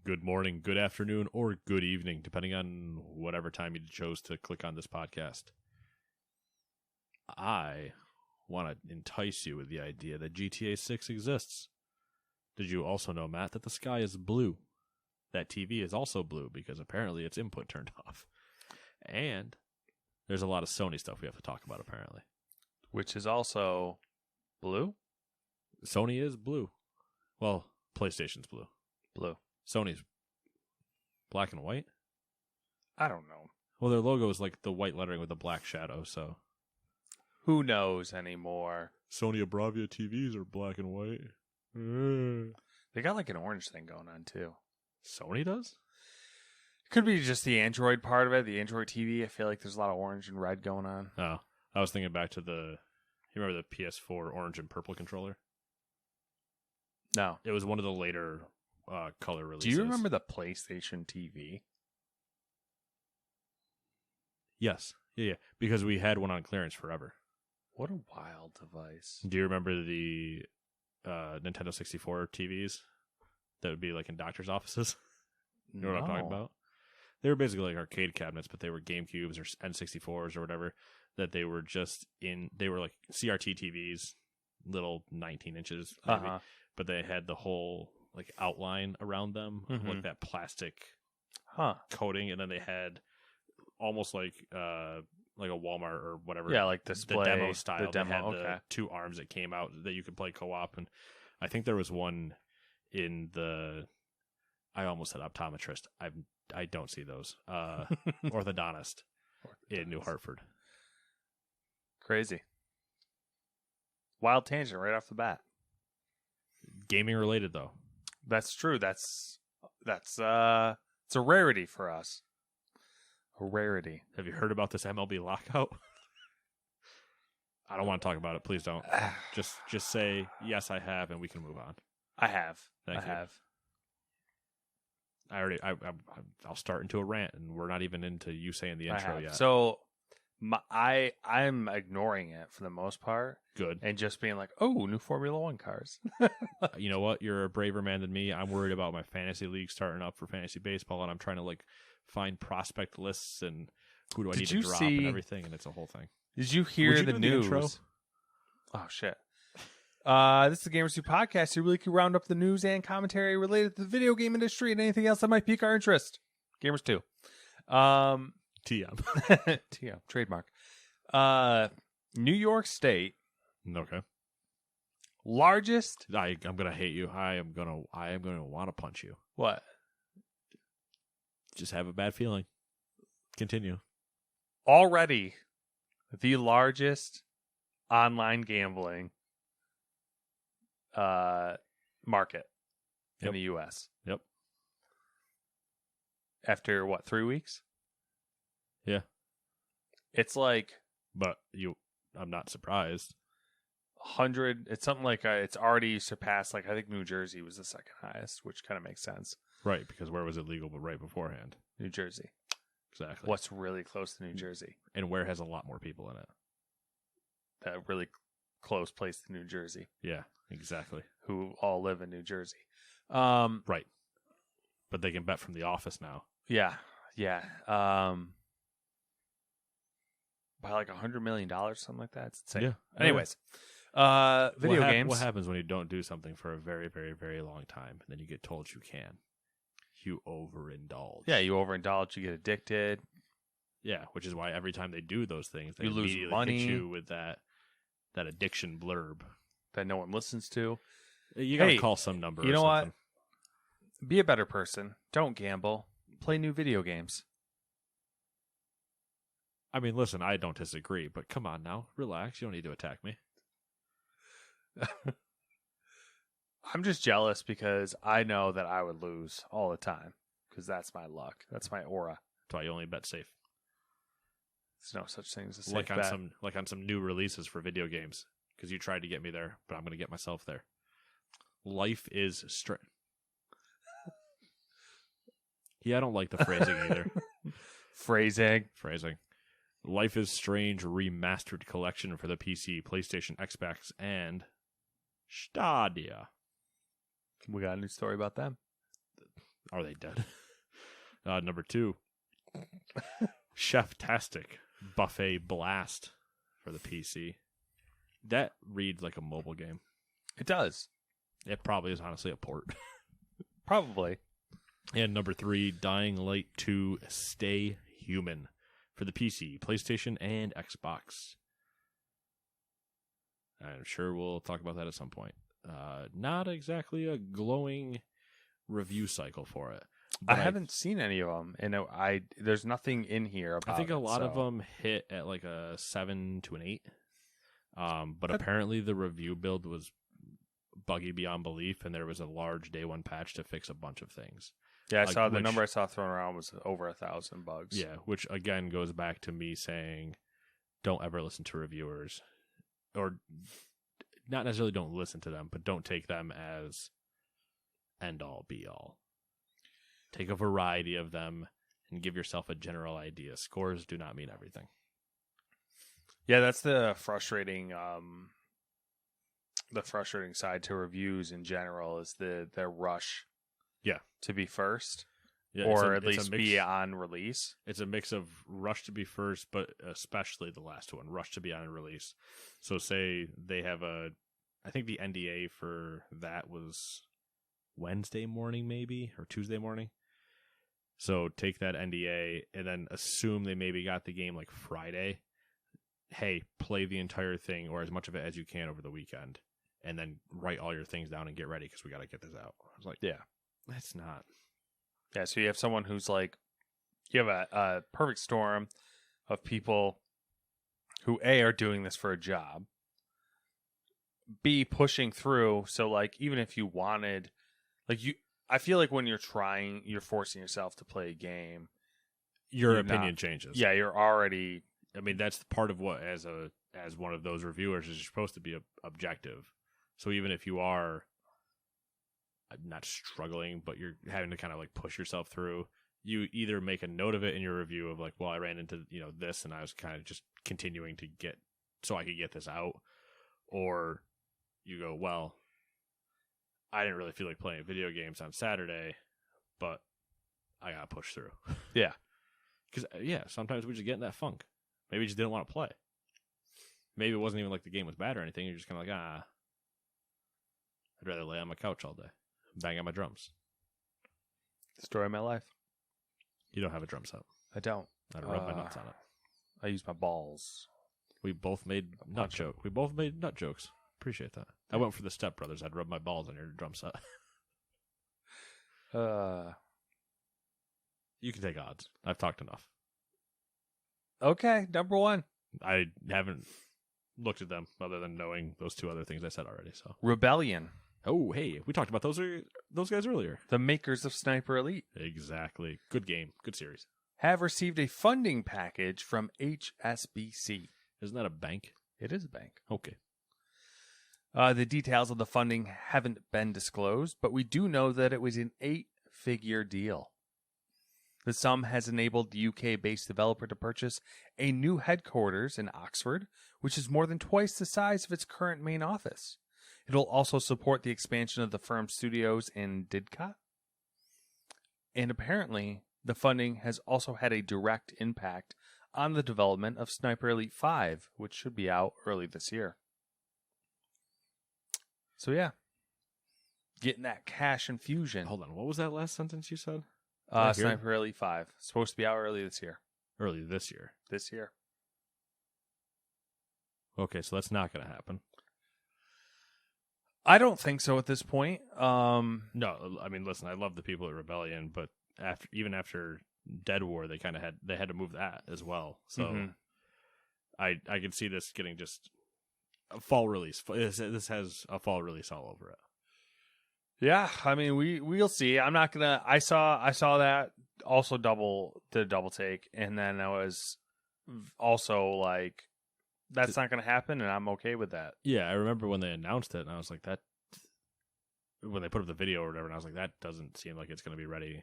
good morning, good afternoon, or good evening, depending on whatever time you chose to click on this podcast. I want to entice you with the idea that GTA 6 exists. Did you also know, Matt, that the sky is blue? That TV is also blue because apparently its input turned off. And there's a lot of Sony stuff we have to talk about, apparently. Which is also blue? Sony is blue. Well, PlayStation's blue. Blue. Sony's black and white? I don't know. Well, their logo is like the white lettering with the black shadow, so. Who knows anymore? Sony Bravia TVs are black and white. They got like an orange thing going on too. Sony does? Could be just the Android part of it, the Android TV. I feel like there's a lot of orange and red going on. Oh, I was thinking back to you remember the PS4 orange and purple controller? No. It was one of the later color releases. Do you remember the PlayStation TV? Yes. Yeah, because we had one on clearance forever. What a wild device. Do you remember the Nintendo 64 TVs that would be like in doctor's offices? You know what I'm talking about? They were basically like arcade cabinets, but they were GameCubes or N64s or whatever, that they were they were like CRT TVs, little 19 inches, maybe, but they had the whole like outline around them, like that plastic coating, and then they had almost like a Walmart or whatever. Yeah, like display, the demo style. The demo, they had the two arms that came out that you could play co-op, and I think there was one in the. I almost said optometrist. I don't see those. Orthodontist in New Hartford. Crazy. Wild tangent right off the bat. Gaming related though. That's true. That's it's a rarity for us. A rarity. Have you heard about this MLB lockout? I don't want to talk about it. Please don't. Just say yes, I have, and we can move on. I have. Thank you. I'll start into a rant, and we're not even into you saying the intro yet. So, I'm ignoring it for the most part. Good. And just being like, oh, new Formula One cars. You know what? You're a braver man than me. I'm worried about my fantasy league starting up for fantasy baseball, and I'm trying to like find prospect lists and who do I need to drop and everything, and it's a whole thing. Did you hear the news? Intro? Oh shit. This is the Gamers 2 podcast. Your weekly roundup the news and commentary related to the video game industry and anything else that might pique our interest. Gamers 2. TM. TM. Trademark. New York State. Okay. Largest. I'm gonna hate you. I am gonna want to punch you. What? Just have a bad feeling. Continue. Already the largest online gambling market in the U.S. Yep. After, 3 weeks? Yeah. It's like... But I'm not surprised. 100... It's something like... it's already surpassed, I think New Jersey was the second highest, which kind of makes sense. Right, because where was it legal but right beforehand? New Jersey. Exactly. What's really close to New Jersey? And where has a lot more people in it? That really close place to New Jersey. Yeah, exactly. Who all live in New Jersey. Right. But they can bet from the office now. Yeah. By like $100 million, something like that. It's insane. Yeah. Anyways, video games. What happens when you don't do something for a very, very, very long time, and then you get told you can? You overindulge. Yeah, you overindulge. You get addicted. Yeah, which is why every time they do those things, they you lose immediately money. Hit you with that addiction blurb that no one listens to. You gotta call some number. You know what? Be a better person. Don't gamble. Play new video games. I mean, listen, I don't disagree, but come on now, relax. You don't need to attack me. I'm just jealous because I know that I would lose all the time because that's my luck. That's my aura. That's why you only bet safe. There's no such thing as a safe bet. On some new releases for video games, because you tried to get me there, but I'm going to get myself there. Life is strange. Yeah, I don't like the phrasing either. Phrasing. Life is Strange Remastered Collection for the PC, PlayStation, Xbox, and Stadia. We got a new story about them. Are they dead? Number 2, Chef-tastic Buffet Blast for the PC. That reads like a mobile game. It does. It probably is honestly a port. Probably. And number 3, Dying Light 2 Stay Human for the PC, PlayStation, and Xbox. I'm sure we'll talk about that at some point. Not exactly a glowing review cycle for it. I haven't seen any of them, and there's nothing in here about. I think a lot of so. them hit at like a 7 to an 8. But apparently the review build was buggy beyond belief, and there was a large day 1 patch to fix a bunch of things. Yeah, I saw the number I saw thrown around was over 1,000 bugs. Yeah, which again goes back to me saying, don't ever listen to reviewers, or not necessarily don't listen to them, but don't take them as end all be all. Take a variety of them and give yourself a general idea. Scores do not mean everything. Yeah, that's the frustrating side to reviews in general is the rush. Yeah, to be first, or at least be on release. It's a mix of rush to be first, but especially the last one, rush to be on release. So say they have I think the NDA for that was Wednesday morning maybe, or Tuesday morning. So take that NDA and then assume they maybe got the game like Friday. Hey, play the entire thing or as much of it as you can over the weekend, and then write all your things down and get ready because we got to get this out. I was like, yeah, that's not. Yeah, so you have someone who's like, you have a perfect storm of people who A, are doing this for a job, B, pushing through. So like, even if you wanted, like I feel like when you're forcing yourself to play a game, your opinion changes. Yeah, you're already. I mean, that's part of what as one of those reviewers is you're supposed to be objective. So even if you are not struggling, but you're having to kind of like push yourself through, you either make a note of it in your review of like, well, I ran into this, and I was kind of just continuing to get so I could get this out, or you go, well, I didn't really feel like playing video games on Saturday, but I got to push through. Yeah. Because, sometimes we just get in that funk. Maybe you just didn't want to play. Maybe it wasn't even like the game was bad or anything. You're just kind of like, I'd rather lay on my couch all day, bang on my drums. Story of my life. You don't have a drum set. I don't. I'd rub my nuts on it. I use my balls. We both made nut jokes. Appreciate that. I went for the Step Brothers. I'd rub my balls on your drum set. You can take odds. I've talked enough. Okay, number 1. I haven't looked at them other than knowing those 2 other things I said already. So Rebellion. Oh, hey, we talked about those guys earlier. The makers of Sniper Elite. Exactly. Good game. Good series. Have received a funding package from HSBC. Isn't that a bank? It is a bank. Okay. The details of the funding haven't been disclosed, but we do know that it was an 8-figure deal. The sum has enabled the UK-based developer to purchase a new headquarters in Oxford, which is more than twice the size of its current main office. It'll also support the expansion of the firm's studios in Didcot. And apparently, the funding has also had a direct impact on the development of Sniper Elite 5, which should be out early this year. So yeah, getting that cash infusion. Hold on, what was that last sentence you said? Sniper Elite 5. Supposed to be out early this year. Early this year. This year. Okay, so that's not going to happen. I don't think so at this point. No, I mean, listen, I love the people at Rebellion, but even after Dead War, they had to move that as well. So I could see this getting just a fall release. This has a fall release all over it. Yeah, I mean, we'll see. I'm not gonna. I saw that also double take, and then I was also like, that's not gonna happen, and I'm okay with that. Yeah, I remember when they announced it, and I was like, that. When they put up the video or whatever, and I was like, that doesn't seem like it's gonna be ready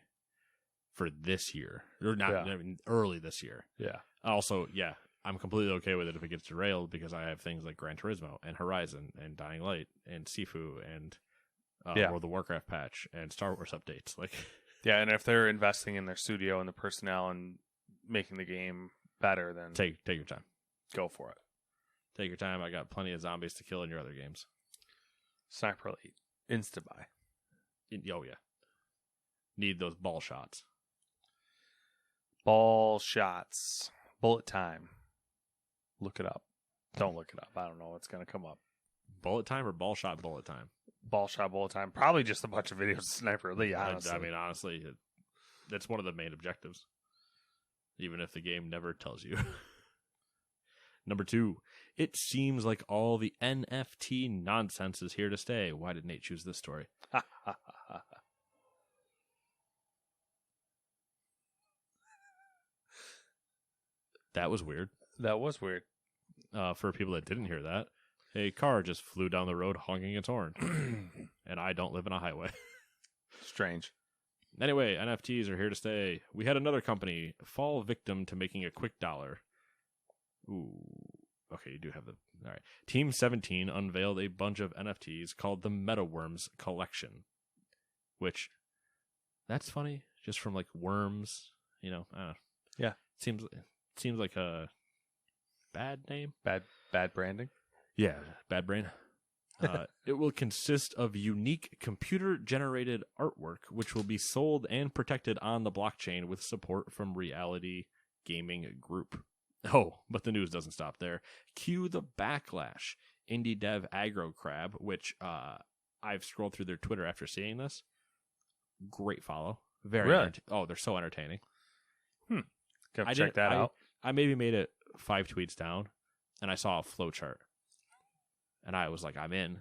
for this year, or not. Yeah. I mean, early this year. Yeah. Also, yeah, I'm completely okay with it if it gets derailed because I have things like Gran Turismo and Horizon and Dying Light and Sifu and World of Warcraft patch and Star Wars updates. Like, Yeah, and if they're investing in their studio and the personnel and making the game better, then Take your time. go for it. Take your time. I got plenty of zombies to kill in your other games. Sniper Elite. Insta-buy. Oh, yeah. Need those ball shots. Ball shots. Bullet time. Look it up. Don't look it up. I don't know what's going to come up. Bullet time or ball shot bullet time? Ball shot bullet time. Probably just a bunch of videos of Sniper Elite, honestly. I mean, honestly, that's one of the main objectives. Even if the game never tells you. Number 2. It seems like all the NFT nonsense is here to stay. Why did Nate choose this story? That was weird. That was weird. For people that didn't hear that, a car just flew down the road honking its horn. And I don't live on a highway. Strange. Anyway, NFTs are here to stay. We had another company fall victim to making a quick dollar. Ooh. Okay, you do have the... All right. Team 17 unveiled a bunch of NFTs called the MetaWorms Collection. Which, that's funny. Just from, like, worms. You know, I don't know. Yeah. Seems like a bad name. Bad branding? Yeah, bad brain. It will consist of unique computer-generated artwork, which will be sold and protected on the blockchain with support from Reality Gaming Group. Oh, but the news doesn't stop there. Cue the backlash. Indie dev Aggro Crab, which I've scrolled through their Twitter after seeing this. Great follow. Very really? they're so entertaining. Gotta check that out. I maybe made it 5 tweets down, and I saw a flowchart. And I was like, I'm in.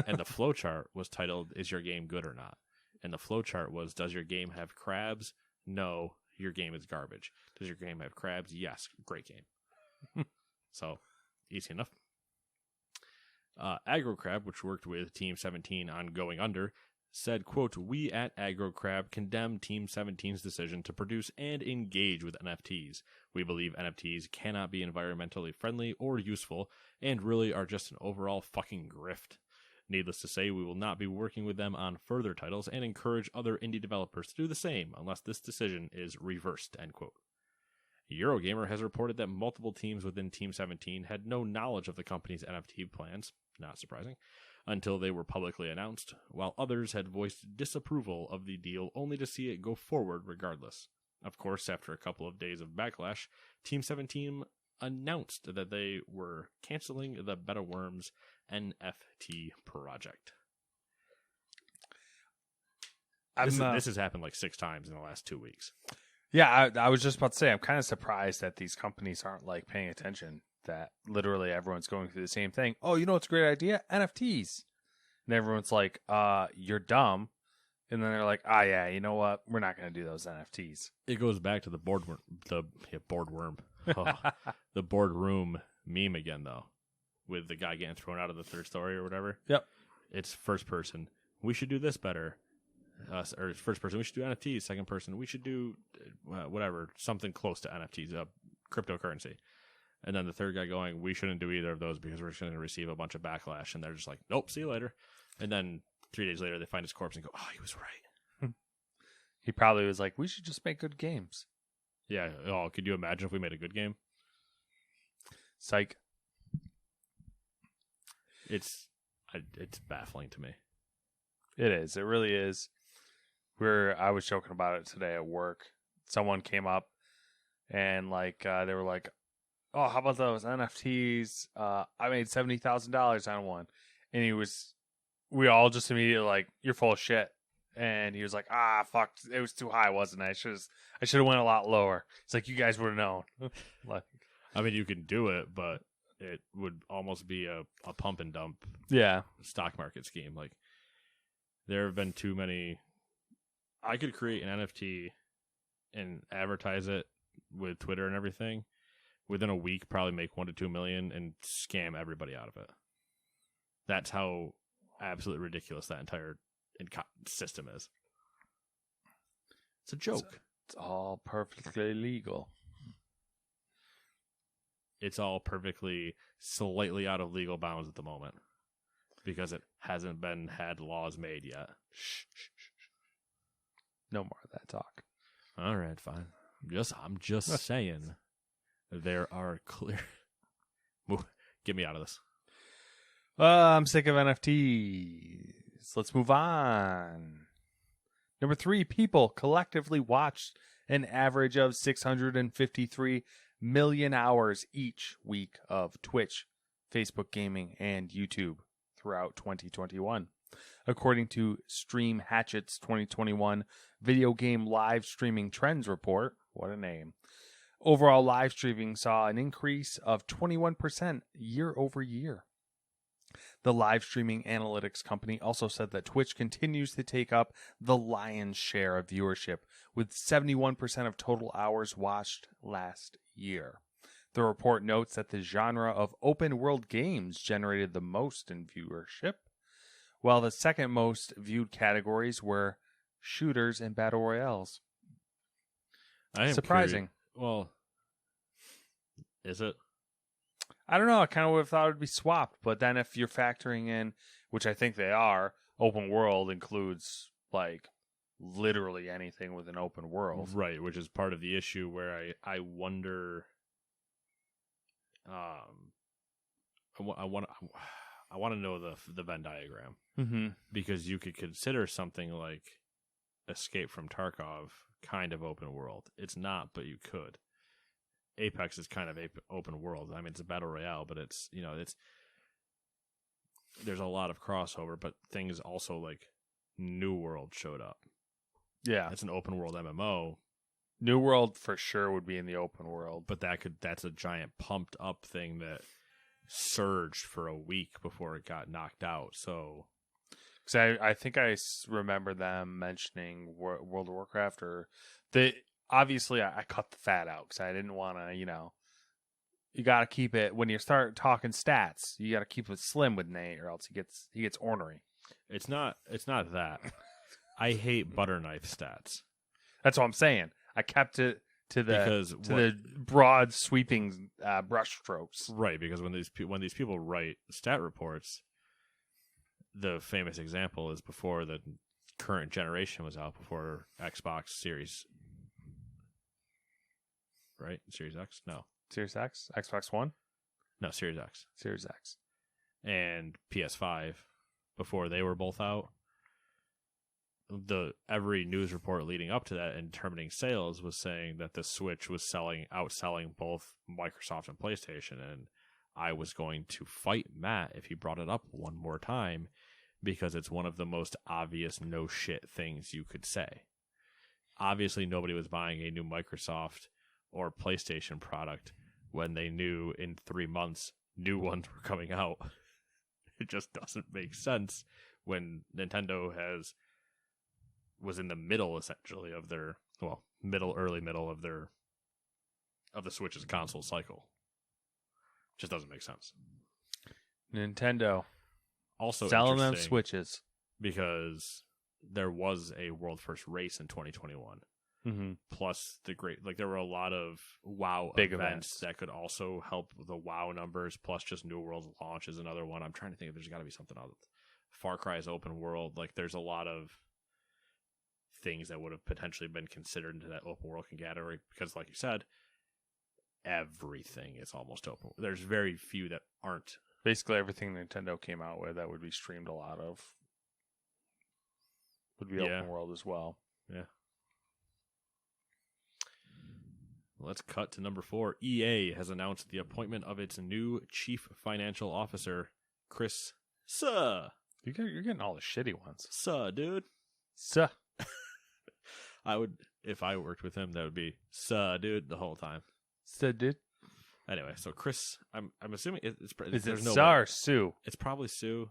And the flowchart was titled, Is Your Game Good or Not? And the flowchart was, Does your game have crabs? No, your game is garbage. Does your game have crabs? Yes, great game. So, easy enough. AgroCrab, which worked with Team 17 on Going Under, said, quote, we at AgroCrab condemn Team 17's decision to produce and engage with NFTs. We believe NFTs cannot be environmentally friendly or useful and really are just an overall fucking grift. Needless to say, we will not be working with them on further titles and encourage other indie developers to do the same unless this decision is reversed, end quote. Eurogamer has reported that multiple teams within Team 17 had no knowledge of the company's NFT plans, not surprising, until they were publicly announced, while others had voiced disapproval of the deal only to see it go forward regardless. Of course, after a couple of days of backlash, Team 17 announced that they were canceling the MetaWorms NFT project. This has happened like 6 times in the last 2 weeks. Yeah, I was just about to say, I'm kind of surprised that these companies aren't like paying attention, that literally everyone's going through the same thing. Oh, you know what's a great idea? NFTs. And everyone's like, you're dumb. And then they're like, yeah, you know what? We're not going to do those NFTs. It goes back to the boardroom. The boardroom meme again, though, with the guy getting thrown out of the 3rd story or whatever. Yep. It's first person. We should do this better. Or first person, we should do NFTs. Second person, we should do whatever, something close to NFTs, cryptocurrency. And then the third guy going, we shouldn't do either of those because we're just going to receive a bunch of backlash. And they're just like, nope, see you later. And then 3 days later, they find his corpse and go, he was right. He probably was like, we should just make good games. Yeah. Oh, could you imagine if we made a good game? Psych. It's baffling to me. It is. It really is. I was joking about it today at work. Someone came up and they were like, oh, how about those NFTs? I made $70,000 on one. And we all just immediately like, you're full of shit. And he was like, fuck, it was too high, wasn't it? I should have went a lot lower. It's like, you guys would have known. I mean, you can do it, but it would almost be a pump and dump stock market scheme. Like, there have been too many. I could create an NFT and advertise it with Twitter and everything. Within a week, probably make $1 to $2 million and scam everybody out of it. That's how absolutely ridiculous that entire system is. It's a joke. It's all perfectly legal. It's all perfectly slightly out of legal bounds at the moment because it hasn't had laws made yet. No more of that talk. All right, fine. I'm just saying there are clear. Get me out of this. I'm sick of NFTs. Let's move on. Number 3, people collectively watched an average of 653 million hours each week of Twitch, Facebook Gaming, and YouTube throughout 2021. According to Stream Hatchet's 2021 Video Game Live Streaming Trends Report, what a name, overall live streaming saw an increase of 21% year over year. The live streaming analytics company also said that Twitch continues to take up the lion's share of viewership, with 71% of total hours watched last year. The report notes that the genre of open world games generated the most in viewership, while the second most viewed categories were shooters and battle royales. Surprising. Well, is it? I don't know. I kind of would have thought it would be swapped, but then if you're factoring in, which I think they are, open world includes like literally anything with an open world, right? Which is part of the issue where I wonder. I want to know the Venn diagram, because you could consider something like Escape from Tarkov kind of open world. It's not, but you could. Apex is kind of open world. I mean, it's a battle royale, but it's there's a lot of crossover, but things also like New World showed up. Yeah, it's an open world MMO. New World for sure would be in the open world, but that's a giant pumped up thing that surged for a week before it got knocked out. So, because I think I remember them mentioning World of Warcraft, or obviously I cut the fat out because I didn't want to, you got to keep it, when you start talking stats, you got to keep it slim with Nate, or else he gets ornery. It's not that. I hate butter knife stats. That's what I'm saying. I kept it to the broad sweeping brush strokes. Right, because when these people write stat reports, the famous example is before the current generation was out, before Xbox Series. Right? Series X? No. Series X? Xbox One? No, Series X. Series X. And PS5, before they were both out, every news report leading up to that and determining sales was saying that the Switch was outselling both Microsoft and PlayStation. And I was going to fight Matt if he brought it up one more time, because it's one of the most obvious no shit things you could say. Obviously, nobody was buying a new Microsoft or PlayStation product when they knew in 3 months new ones were coming out. It just doesn't make sense when Nintendo was in the middle, essentially, of their early middle of the Switch's console cycle. Just doesn't make sense. Nintendo also selling them Switches, because there was a world first race in 2021. Mm-hmm. Plus there were a lot of WoW big events that could also help the WoW numbers. Plus, just New World launch is another one. I'm trying to think if there's got to be something else. Far Cry's open world. Like, there's a lot of things that would have potentially been considered into that open world category, because, like you said, everything is almost open. There's very few that aren't. Basically, everything Nintendo came out with that would be streamed a lot of would be open world as well. Yeah. Let's cut to number 4. EA has announced the appointment of its new chief financial officer, Chris Suh. You're getting all the shitty ones. Suh, dude. Suh. I would, if I worked with him, that would be Suh, dude, the whole time. Suh, dude. Anyway, so Chris, I'm assuming it's is it Suh or Sue? It's probably Sue,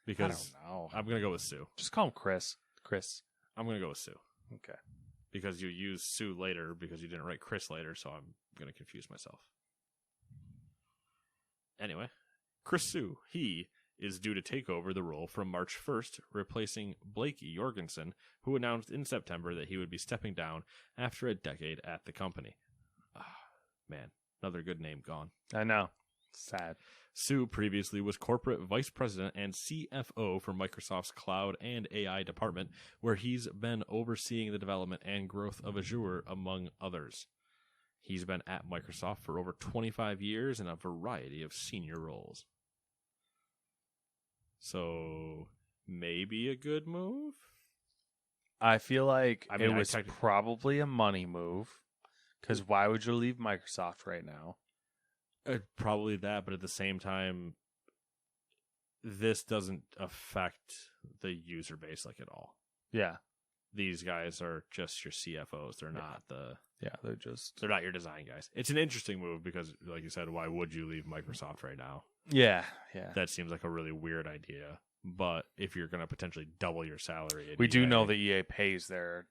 because I don't know. I'm gonna go with Sue. Just call him Chris. Chris. I'm gonna go with Sue. Okay. Because you use Sue later, because you didn't write Chris later, so I'm going to confuse myself. Anyway, Chris Sue, he is due to take over the role from March 1st, replacing Blake Jorgensen, who announced in September that he would be stepping down after a decade at the company. Man, another good name gone. I know. Sad. Sue previously was corporate vice president and CFO for Microsoft's cloud and AI department, where he's been overseeing the development and growth of Azure, among others. He's been at Microsoft for over 25 years in a variety of senior roles. So, maybe a good move? I feel like I mean, it was probably a money move. Because why would you leave Microsoft right now? Probably that, but at the same time, this doesn't affect the user base like at all. Yeah. These guys are just your CFOs. They're not they're not your design guys. It's an interesting move because, like you said, why would you leave Microsoft right now? Yeah. That seems like a really weird idea. But if you're going to potentially double your salary, we do know that EA pays their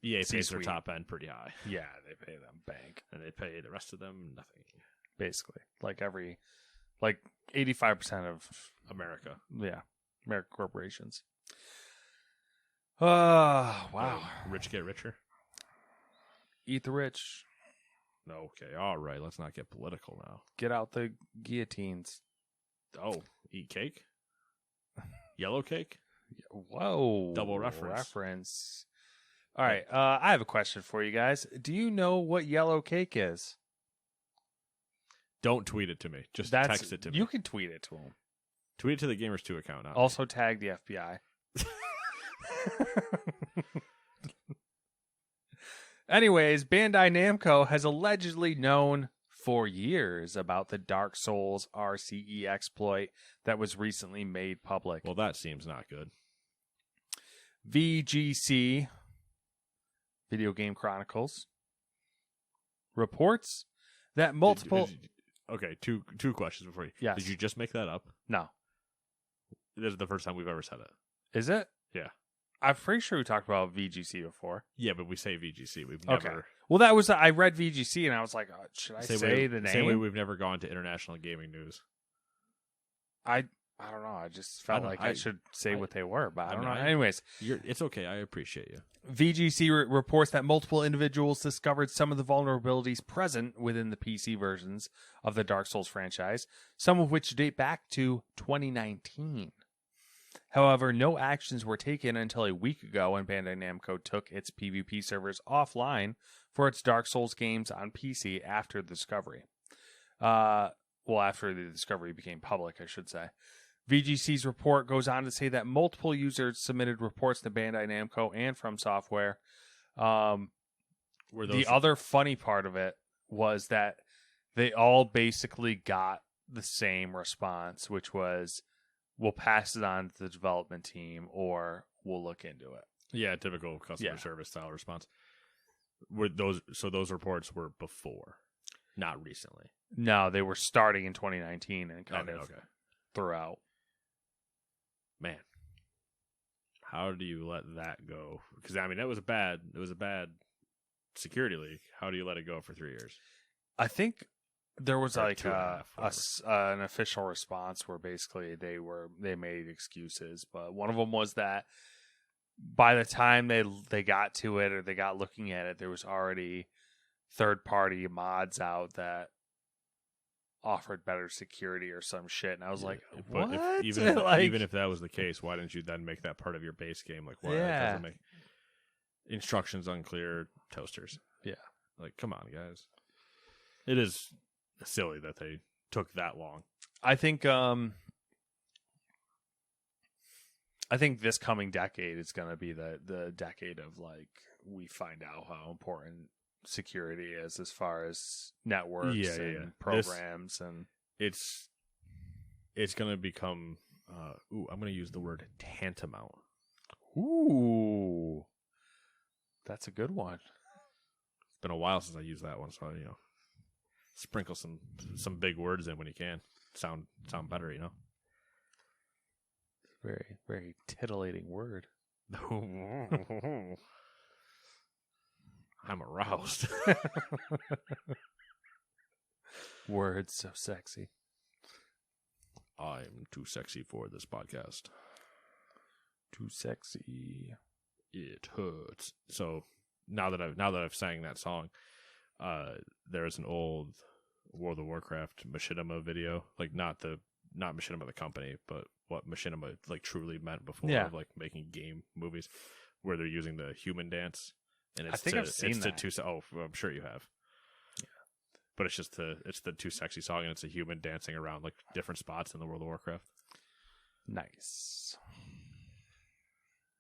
EA pays C-suite. their top end pretty high. Yeah, they pay them bank, and they pay the rest of them nothing. Basically, like 85% of America. Yeah, American corporations. Wow. Rich get richer. Eat the rich. Okay, all right. Let's not get political now. Get out the guillotines. Oh, eat cake? Yellow cake? Whoa. Double reference. All right. I have a question for you guys. Do you know what yellow cake is? Don't tweet it to me. Just text it to me. You can tweet it to them. Tweet it to the Gamers2 account. Also tag the FBI. Anyways, Bandai Namco has allegedly known for years about the Dark Souls RCE exploit that was recently made public. Well, that seems not good. VGC, Video Game Chronicles, reports that multiple... Okay, two questions before you. Yes. Did you just make that up? No. This is the first time we've ever said it. Is it? Yeah. I'm pretty sure we talked about VGC before. Yeah, but we say VGC. We've never... Okay. Well, that was... I read VGC and I was like, oh, should I say the name? Same way we've never gone to International Gaming News. I don't know. I just felt I should say what they were, but I don't know. Anyways. It's okay. I appreciate you. VGC reports that multiple individuals discovered some of the vulnerabilities present within the PC versions of the Dark Souls franchise, some of which date back to 2019. However, no actions were taken until a week ago when Bandai Namco took its PvP servers offline for its Dark Souls games on PC after the discovery. After the discovery became public, I should say. VGC's report goes on to say that multiple users submitted reports to Bandai Namco and From Software. The other funny part of it was that they all basically got the same response, which was, we'll pass it on to the development team or we'll look into it. Yeah, typical customer service style response. So those reports were before, not recently. No, they were starting in 2019 and kind of throughout. Man, how do you let that go? Because I mean, it was a bad security leak. How do you let it go for 3 years? I think there was like an official response where basically they made excuses, but one of them was that by the time they got to it or they got looking at it, there was already third-party mods out that offered better security or some shit, and I was like, what? Even if that was the case, why didn't you then make that part of your base game? Like, why doesn't make instructions unclear, toasters? Yeah, like, come on, guys. It is silly that they took that long. I think this coming decade is going to be the decade of, like, we find out how important security is as far as networks and programs. And it's going to become, I'm going to use the word tantamount. Ooh, that's a good one. It's been a while since I used that one, so, sprinkle some big words in when you can. Sound better, Very, very titillating word. I'm aroused. Words so sexy. I'm too sexy for this podcast. Too sexy. It hurts. So now that I've sang that song, there's an old World of Warcraft machinima video, like not machinima the company, but what machinima like truly meant before, of like making game movies, where they're using the human dance, and it's I've seen that. I'm sure you have. Yeah, but it's just the Too Sexy song, and it's a human dancing around like different spots in the World of Warcraft. Nice.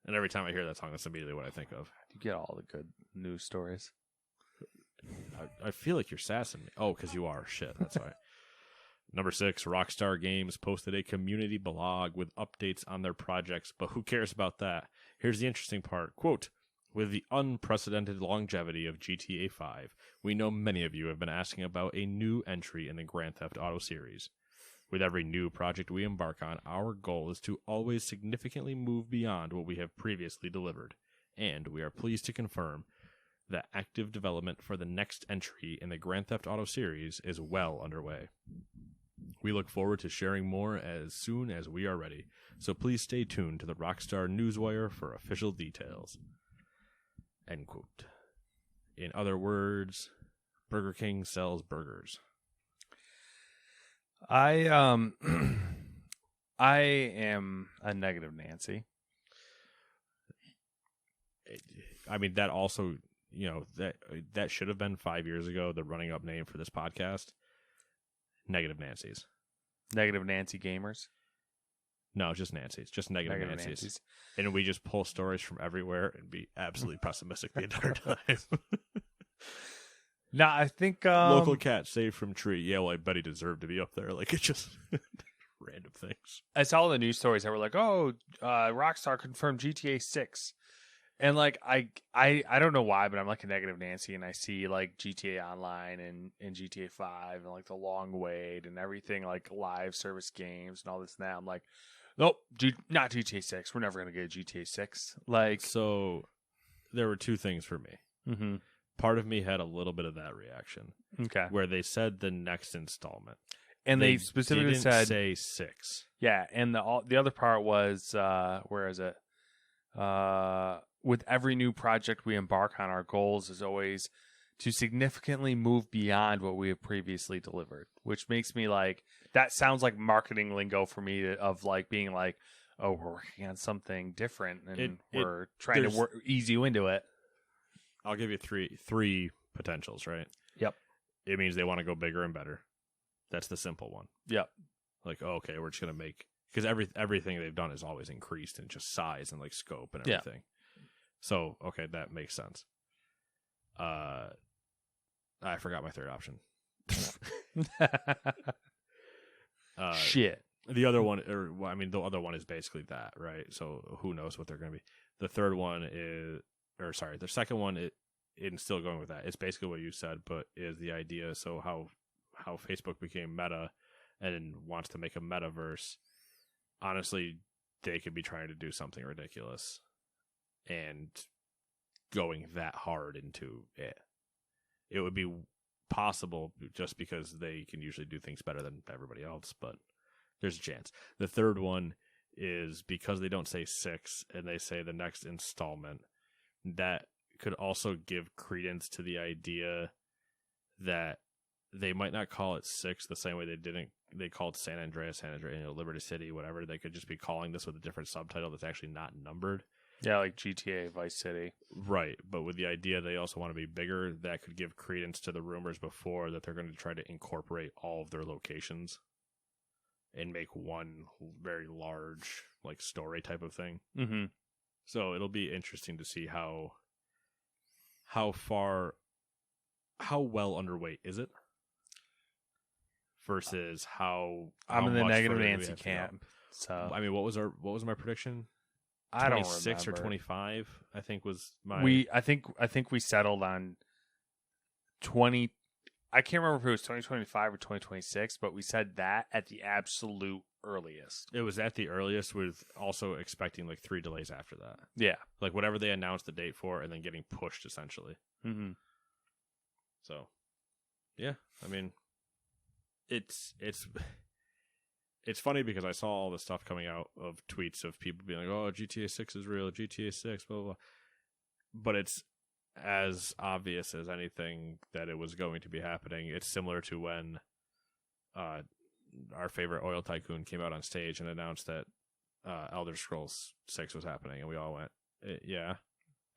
And every time I hear that song, that's immediately what I think of. You get all the good news stories. I feel like you're sassing me. Oh, because you are. Shit, that's right. Number 6, Rockstar Games posted a community blog with updates on their projects, but who cares about that? Here's the interesting part. Quote, with the unprecedented longevity of GTA 5, we know many of you have been asking about a new entry in the Grand Theft Auto series. With every new project we embark on, our goal is to always significantly move beyond what we have previously delivered, and we are pleased to confirm that active development for the next entry in the Grand Theft Auto series is well underway. We look forward to sharing more as soon as we are ready, so please stay tuned to the Rockstar Newswire for official details. End quote. In other words, Burger King sells burgers. I am a negative Nancy. I mean, that also, that should have been 5 years ago, the running up name for this podcast. Negative Nancy's. Negative Nancy Gamers? No, just Nancy's. Just negative Nancy's. And we just pull stories from everywhere and be absolutely pessimistic the entire time. No, I think... local cat saved from tree. Yeah, well, I bet he deserved to be up there. Like, it's just random things. I saw the news stories that were like, oh, Rockstar confirmed GTA 6. And, like, I don't know why, but I'm like a negative Nancy, and I see, like, GTA Online and GTA 5 and, like, the long wait and everything, like, live service games and all this and that. I'm like, nope, not GTA 6. We're never going to get a GTA 6. Like, so there were two things for me. Mm-hmm. Part of me had a little bit of that reaction. Okay. Where they said the next installment. And they specifically didn't say 6. Yeah, and the other part was, where is it? With every new project we embark on, our goals is always to significantly move beyond what we have previously delivered, which makes me like, that sounds like marketing lingo for me of like being like, oh, we're working on something different and we're trying to ease you into it. I'll give you three potentials, right? Yep. It means they want to go bigger and better. That's the simple one. Yep. Like, okay, we're just going to make... Because everything they've done is always increased in just size and like scope and everything. Yeah. So, okay, that makes sense. I forgot my third option. Shit. The other one, the other one is basically that, right? So who knows what they're going to be. The third one is... the second one, it's still going with that. It's basically what you said, but is the idea, so how Facebook became Meta and wants to make a metaverse. Honestly, they could be trying to do something ridiculous and going that hard into it. It would be possible just because they can usually do things better than everybody else, but there's a chance. The third one is because they don't say 6 and they say the next installment. That could also give credence to the idea that they might not call it 6 the same way they called San Andreas, Liberty City, whatever. They could just be calling this with a different subtitle that's actually not numbered. Yeah, like GTA Vice City. Right, but with the idea they also want to be bigger, that could give credence to the rumors before that they're going to try to incorporate all of their locations and make one very large like story type of thing. Mm-hmm. So it'll be interesting to see how well underway is it versus how I'm in the much negative Nancy camp. So I mean, what was my prediction? I don't remember. 26 or 25, I think was my. I think we settled on 20. I can't remember if it was 2025 or 2026, but we said that at the absolute earliest. It was at the earliest, with also expecting like 3 delays after that. Yeah, like whatever they announced the date for, and then getting pushed essentially. Mm-hmm. So, yeah, I mean, it's funny because I saw all this stuff coming out of tweets of people being like, "Oh, GTA 6 is real, GTA 6, blah blah blah," but it's as obvious as anything that it was going to be happening. It's similar to when our favorite oil tycoon came out on stage and announced that Elder Scrolls 6 was happening, and we all went, yeah.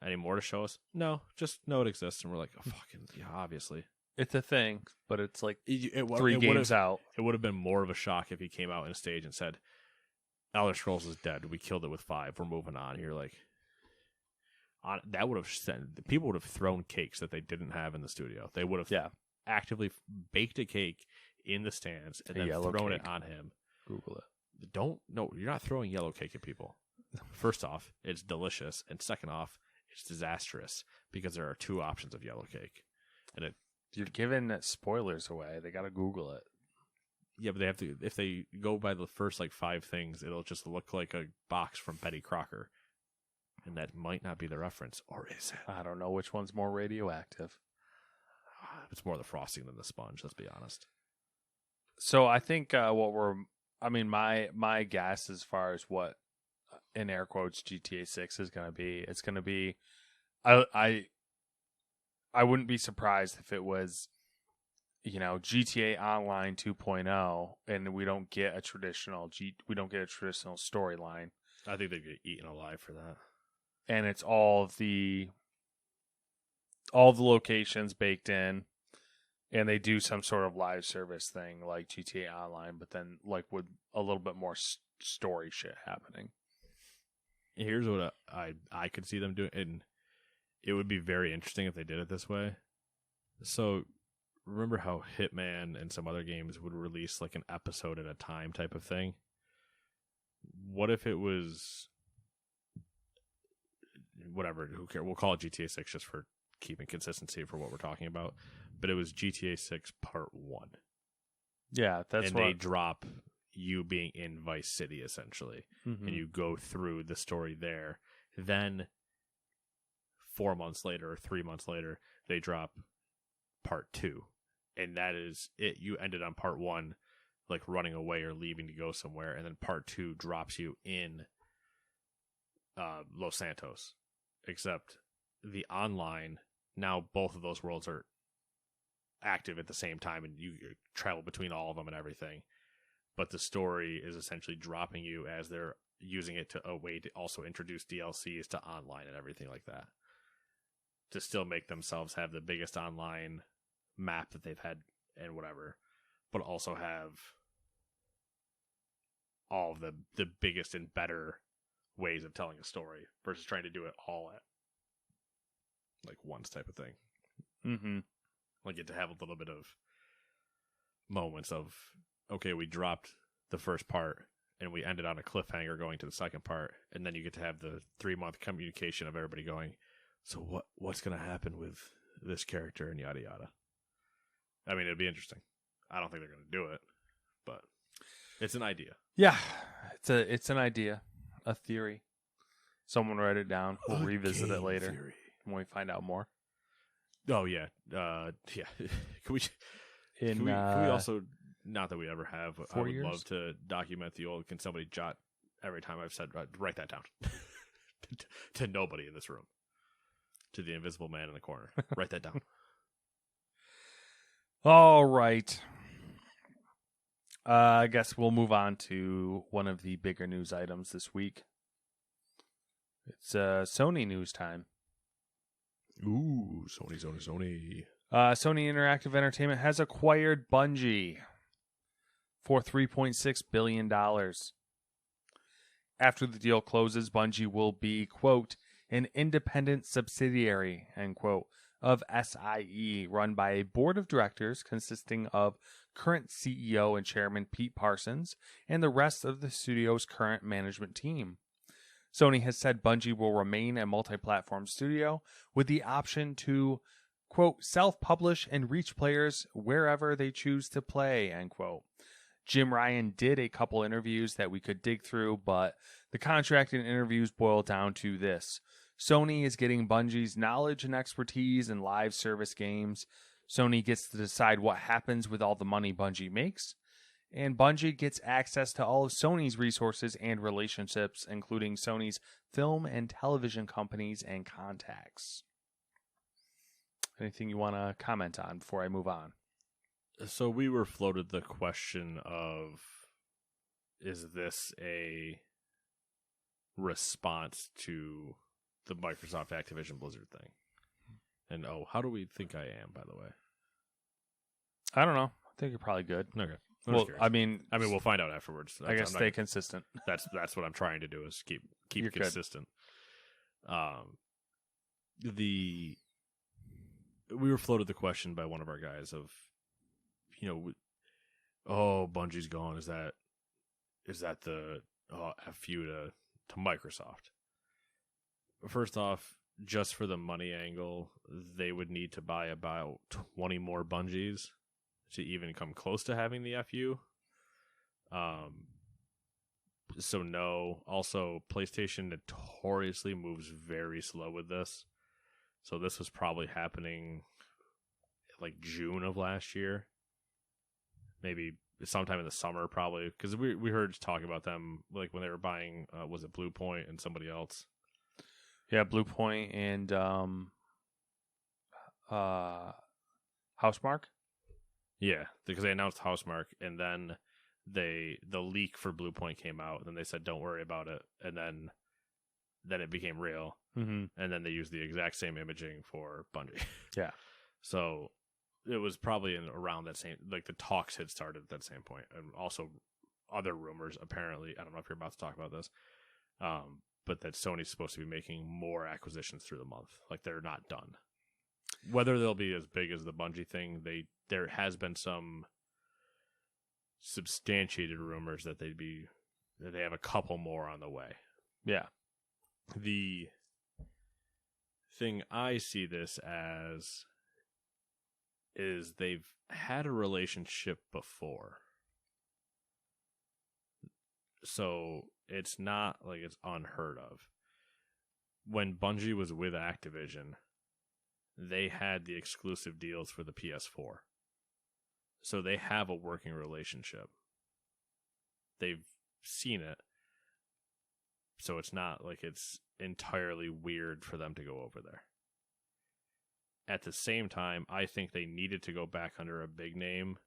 Any more to show us? No, just know it exists. And we're like, oh, fucking, yeah, obviously. It's a thing, but it's like It 3 games out. It would have been more of a shock if he came out on stage and said, Elder Scrolls is dead. We killed it with 5. We're moving on. You're like, that would have sent, people would have thrown cakes that they didn't have in the studio. They would have actively baked a cake in the stands and then thrown it on him. Google it. No, you're not throwing yellow cake at people. First off, it's delicious, and second off, it's disastrous because there are 2 options of yellow cake, and you're giving spoilers away. They got to Google it. Yeah, but they have to. If they go by the first 5 things, it'll just look like a box from Betty Crocker, and that might not be the reference, or is it? I don't know which one's more radioactive. It's more the frosting than the sponge. Let's be honest. So I think my guess as far as what, in air quotes, GTA 6 is going to be, it's going to be, I wouldn't be surprised if it was, GTA Online 2.0, and we don't get a traditional storyline. I think they get eaten alive for that. And it's all the locations baked in, and they do some sort of live service thing like GTA Online, but then with a little bit more story shit happening. Here's what I could see them doing, and it would be very interesting if they did it this way. So, remember how Hitman and some other games would release an episode at a time type of thing? What if it was, whatever, who cares? We'll call it GTA 6 just for keeping consistency for what we're talking about. But it was GTA 6 Part 1. Yeah, that's and they drop you being in Vice City, essentially. Mm-hmm. And you go through the story there. Then 4 months later or 3 months later, they drop Part 2. And that is it. You ended on Part 1, running away or leaving to go somewhere. And then Part 2 drops you in Los Santos. Except the online, now both of those worlds are active at the same time, and you travel between all of them and everything. But the story is essentially dropping you as they're using it to a way to also introduce DLCs to online and everything like that, to still make themselves have the biggest online map that they've had and whatever, but also have all of the biggest and better ways of telling a story versus trying to do it all at once type of thing. Mm-hmm. Get to have a little bit of moments of, okay, we dropped the first part and we ended on a cliffhanger going to the second part, and then you get to have the 3-month communication of everybody going, so what's going to happen with this character and yada yada. I mean, it'd be interesting. I don't think they're going to do it, but it's an idea. Yeah, it's an idea, a theory. Someone write it down. We'll revisit it later theory. When we find out more. Oh yeah, yeah. Can we also, not that we ever have, I would love to document the old, can somebody jot every time I've said, write that down to nobody in this room, to the invisible man in the corner. Write that down. All right. I guess we'll move on to one of the bigger news items this week. It's Sony news time. Ooh, Sony. Sony Interactive Entertainment has acquired Bungie for $3.6 billion. After the deal closes, Bungie will be, quote, an independent subsidiary, end quote, of SIE, run by a board of directors consisting of current CEO and chairman Pete Parsons and the rest of the studio's current management team. Sony has said Bungie will remain a multi-platform studio with the option to, quote, self-publish and reach players wherever they choose to play, end quote. Jim Ryan did a couple interviews that we could dig through, but the contract and interviews boil down to this. Sony is getting Bungie's knowledge and expertise in live service games. Sony gets to decide what happens with all the money Bungie makes. And Bungie gets access to all of Sony's resources and relationships, including Sony's film and television companies and contacts. Anything you want to comment on before I move on? So we were floated the question of, is this a response to the Microsoft Activision Blizzard thing? And how do we think I am, by the way? I don't know. I think you're probably good. Okay. Well, I mean, we'll find out afterwards. I guess stay consistent. That's what I'm trying to do, is keep You're consistent. We were floated the question by one of our guys of, Bungie's gone. Is that the F you to Microsoft? First off, just for the money angle, they would need to buy about 20 more Bungies to even come close to having the FU. So no. Also, PlayStation notoriously moves very slow with this. So this was probably happening like June of last year. Maybe sometime in the summer, probably. Because we heard talk about them like when they were buying, was it Blue Point and somebody else? Yeah, Blue Point and Housemarque. Yeah, because they announced Housemarque, and then the leak for Blue Point came out, and then they said don't worry about it, and then it became real, mm-hmm. and then they used the exact same imaging for Bungie. Yeah, so it was probably around that same, like the talks had started at that same point, and also other rumors. Apparently, I don't know if you're about to talk about this, but that Sony's supposed to be making more acquisitions through the month. Like they're not done. Whether they'll be as big as the Bungie thing, there has been some substantiated rumors that they have a couple more on the way. Yeah. The thing I see this as is they've had a relationship before. So it's not like it's unheard of. When Bungie was with Activision, they had the exclusive deals for the PS4. So they have a working relationship. They've seen it. So it's not like it's entirely weird for them to go over there. At the same time, I think they needed to go back under a big name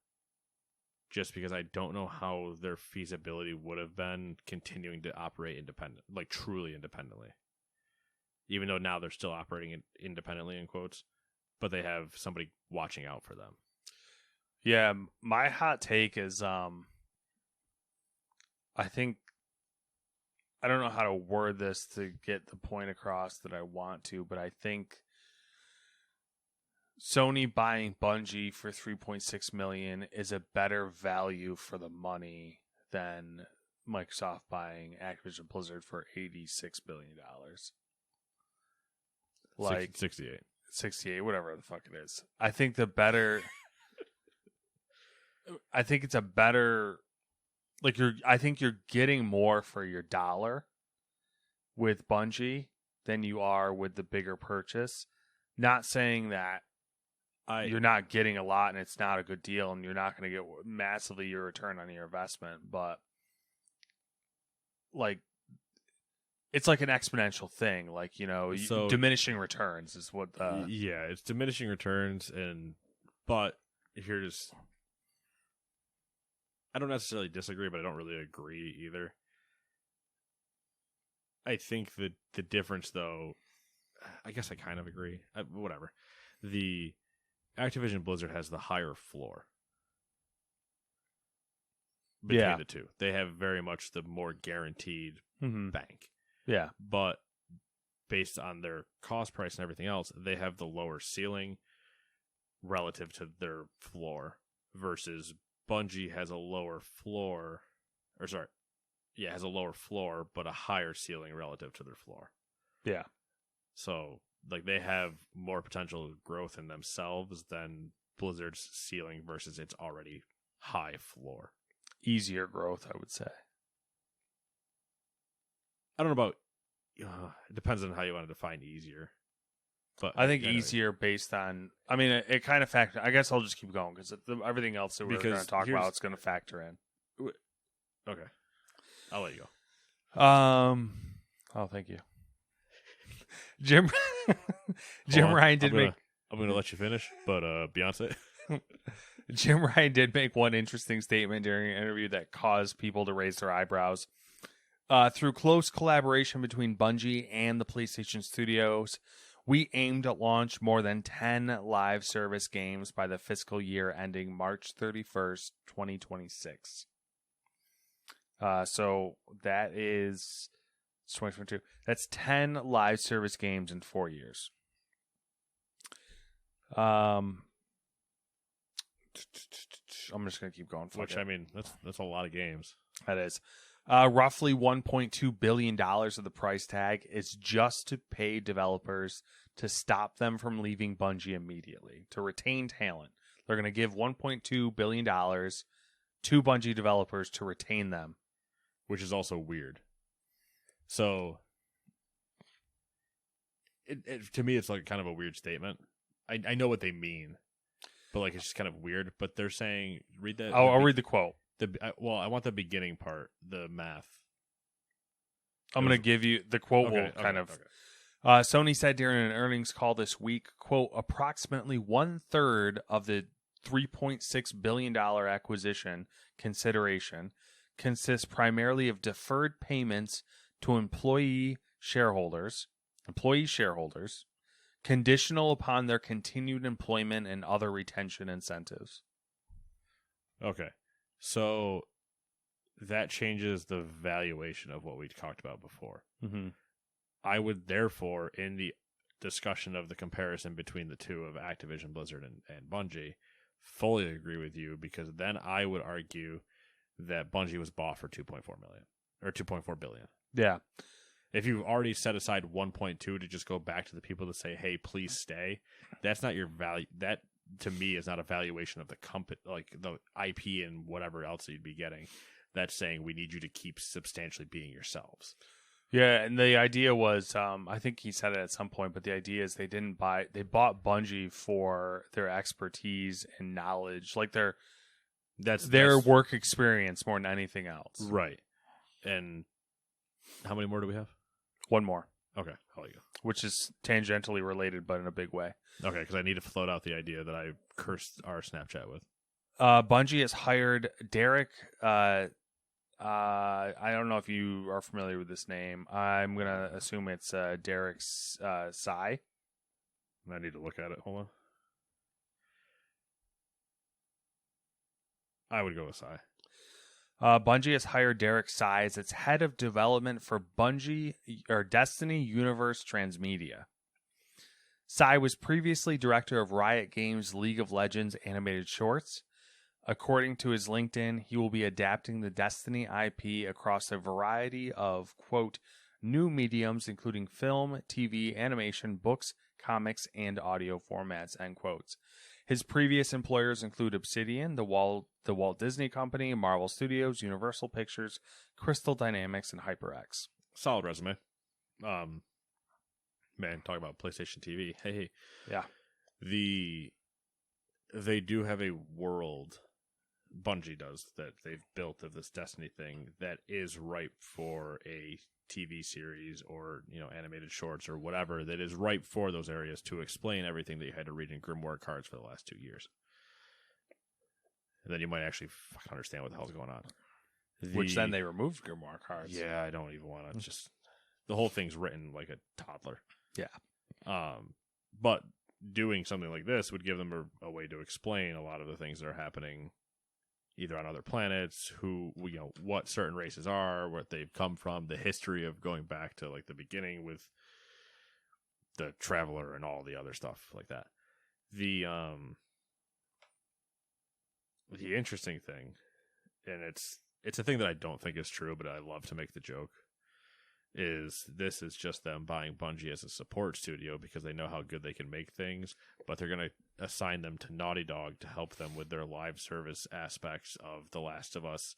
just because I don't know how their feasibility would have been continuing to operate like truly independently. Even though now they're still operating independently, in quotes, but they have somebody watching out for them. Yeah, my hot take is I think, I don't know how to word this to get the point across that I want to, but I think Sony buying Bungie for $3.6 million is a better value for the money than Microsoft buying Activision Blizzard for $86 billion. Like 68, whatever the fuck it is. I think I think it's a better, like I think you're getting more for your dollar with Bungie than you are with the bigger purchase. Not saying that you're not getting a lot and it's not a good deal and you're not going to get massively your return on your investment, but like it's like an exponential thing, like, so, diminishing returns is what yeah, it's diminishing returns, but here's, I don't necessarily disagree, but I don't really agree either. I think that the difference, though, I guess I kind of agree. Whatever. The Activision Blizzard has the higher floor between the two. They have very much the more guaranteed bank. Yeah. But based on their cost price and everything else, they have the lower ceiling relative to their floor versus Bungie has a lower floor, has a lower floor, but a higher ceiling relative to their floor. Yeah. So, like, they have more potential growth in themselves than Blizzard's ceiling versus its already high floor. Easier growth, I would say. I don't know about, it depends on how you want to define easier. But I think easier based on, I mean, it kind of factor. I guess I'll just keep going because everything else that we're going to talk about is going to factor in. Okay. I'll let you go. Oh, thank you. Jim Ryan did make. I'm going to let you finish, but Beyonce. Jim Ryan did make one interesting statement during an interview that caused people to raise their eyebrows. Through close collaboration between Bungie and the PlayStation Studios, we aim to launch more than 10 live service games by the fiscal year ending March 31st, 2026. So that is 2022. That's 10 live service games in 4 years. I'm just going to keep going. Which, I mean, that's a lot of games. That is. Roughly $1.2 billion of the price tag is just to pay developers to stop them from leaving Bungie immediately, to retain talent. They're going to give $1.2 billion to Bungie developers to retain them. Which is also weird. So, to me, it's like kind of a weird statement. I know what they mean, but like it's just kind of weird. But they're saying, read that. I'll read the quote. I want the beginning part, the math. I'm going to give you the quote. Okay. Sony said during an earnings call this week, quote, approximately 1/3 of the $3.6 billion acquisition consideration consists primarily of deferred payments to employee shareholders, conditional upon their continued employment and other retention incentives. Okay. So that changes the valuation of what we talked about before. Mm-hmm. I would therefore, in the discussion of the comparison between the two of Activision Blizzard and Bungie, fully agree with you, because then I would argue that Bungie was bought for $2.4 million or $2.4 billion. Yeah. If you've already set aside 1.2 to just go back to the people to say, hey, please stay, that's not your value. That, to me, is not a valuation of the company, like the IP and whatever else that you'd be getting. That's saying we need you to keep substantially being yourselves. Yeah, and the idea was, I think he said it at some point, but the idea is they bought Bungie for their expertise and knowledge, like their work experience more than anything else. Right. And how many more do we have? One more. Okay, I'll let you go. Which is tangentially related, but in a big way. Okay, because I need to float out the idea that I cursed our Snapchat with. Bungie has hired Derek. I don't know if you are familiar with this name. I'm going to assume it's Derek Sy. I need to look at it. Hold on. I would go with Sy. Bungie has hired Derek Sy as its head of development for Bungie or Destiny Universe Transmedia. Sy was previously director of Riot Games' League of Legends animated shorts. According to his LinkedIn, he will be adapting the Destiny IP across a variety of, quote, new mediums, including film, TV, animation, books, comics, and audio formats, end quotes. His previous employers include Obsidian, the Walt Disney Company, Marvel Studios, Universal Pictures, Crystal Dynamics, and HyperX. Solid resume. Man, talk about PlayStation TV. Hey. Yeah. They do have a world, Bungie does, that they've built of this Destiny thing that is ripe for a TV series or, animated shorts or whatever, that is ripe for those areas to explain everything that you had to read in Grimoire cards for the last 2 years. And then you might actually fucking understand what the hell's going on. Which then they removed Grimoire cards. Yeah, I don't even want to just... The whole thing's written like a toddler. Yeah. But doing something like this would give them a way to explain a lot of the things that are happening either on other planets, what certain races are, what they've come from, the history of going back to like the beginning with the Traveler and all the other stuff like that. The interesting thing, and it's a thing that I don't think is true, but I love to make the joke, is this is just them buying Bungie as a support studio because they know how good they can make things, but they're going to assign them to Naughty Dog to help them with their live service aspects of The Last of Us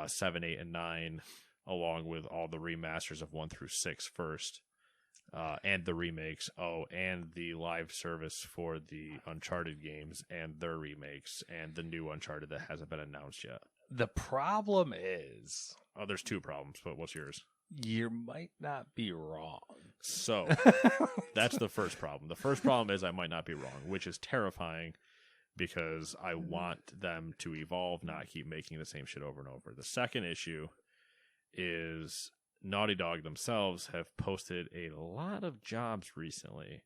7, 8, and 9, along with all the remasters of 1 through 6 first, and the remakes, and the live service for the Uncharted games and their remakes, and the new Uncharted that hasn't been announced yet. The problem is... Oh, there's 2 problems, but what's yours? You might not be wrong. So that's the first problem. The first problem is I might not be wrong, which is terrifying because I want them to evolve, not keep making the same shit over and over. The second issue is Naughty Dog themselves have posted a lot of jobs recently,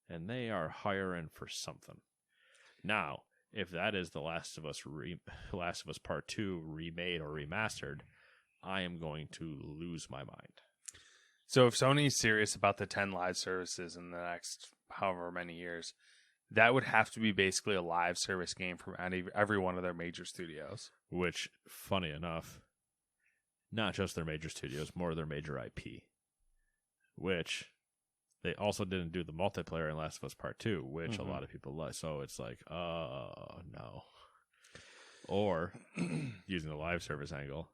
and they are hiring for something. Now, if that is The Last of Us Part 2 remade or remastered, I am going to lose my mind. So if Sony's serious about the 10 live services in the next however many years, that would have to be basically a live service game from every one of their major studios. Which, funny enough, not just their major studios, more their major IP. Which they also didn't do the multiplayer in Last of Us Part 2, which a lot of people like. So it's like, oh, no. Or, using the live service angle,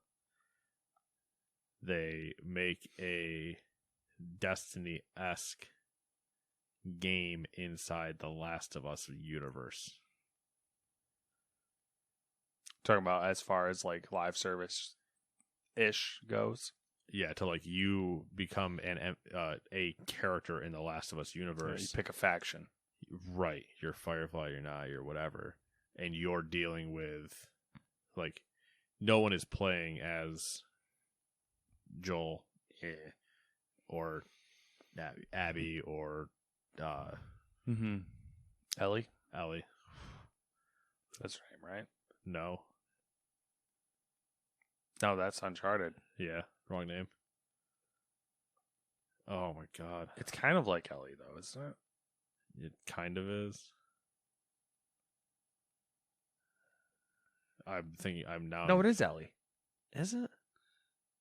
they make a Destiny-esque game inside the Last of Us universe. Talking about as far as like live service ish goes. Yeah, to like you become a character in the Last of Us universe. You pick a faction. Right. You're Firefly, you're not, you're whatever. And you're dealing with, like, no one is playing as Joel or Abby or Ellie. That's right? No. No, that's Uncharted. Yeah, wrong name. Oh my god. It's kind of like Ellie, though, isn't it? It kind of is. I'm thinking I'm now. No, it is Ellie. Is it?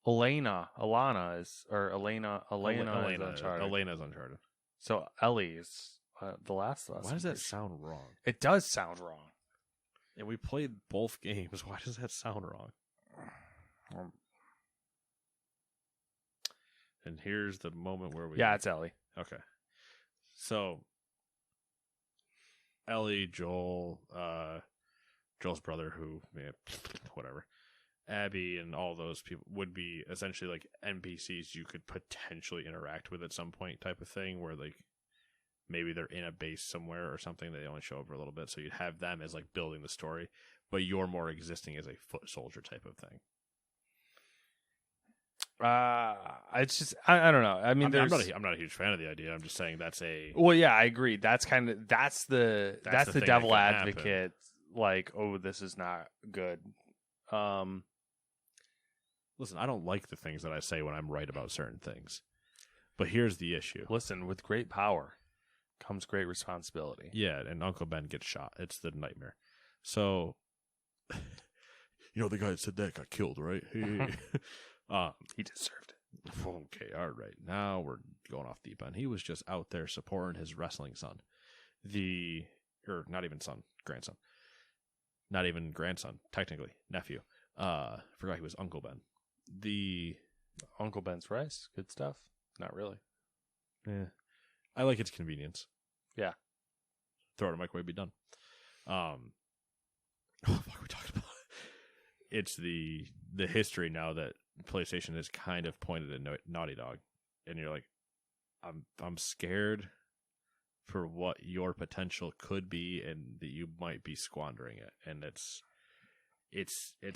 Elena is Uncharted. Elena's Uncharted. So Ellie is The Last of Us. Why does that sound wrong? It does sound wrong. And we played both games. Why does that sound wrong? And here's the moment where we... Yeah, it's Ellie. Okay. So, Ellie, Joel, Joel's brother, who... whatever. Abby and all those people would be essentially like NPCs you could potentially interact with at some point type of thing, where like maybe they're in a base somewhere or something. They only show up for a little bit, so you'd have them as like building the story, but you're more existing as a foot soldier type of thing. It's just I don't know. I mean, I'm not a huge fan of the idea. I'm just saying that's a... Well, yeah, I agree. That's the thing devil that could advocate. Like, oh, this is not good. Listen, I don't like the things that I say when I'm right about certain things. But here's the issue. Listen, with great power comes great responsibility. Yeah, and Uncle Ben gets shot. It's the nightmare. So, the guy that said that got killed, right? He deserved it. Okay, all right. Now we're going off deep end. He was just out there supporting his wrestling son. Not even son, grandson. Not even grandson, technically. Nephew. Forgot he was Uncle Ben. The Uncle Ben's rice, good stuff. Not really. Yeah, I like its convenience. Yeah, throw it in a microwave, be done. What the fuck are we talking about? It's the history now that PlayStation has kind of pointed at Naughty Dog, and you're like, I'm scared for what your potential could be, and that you might be squandering it, and it's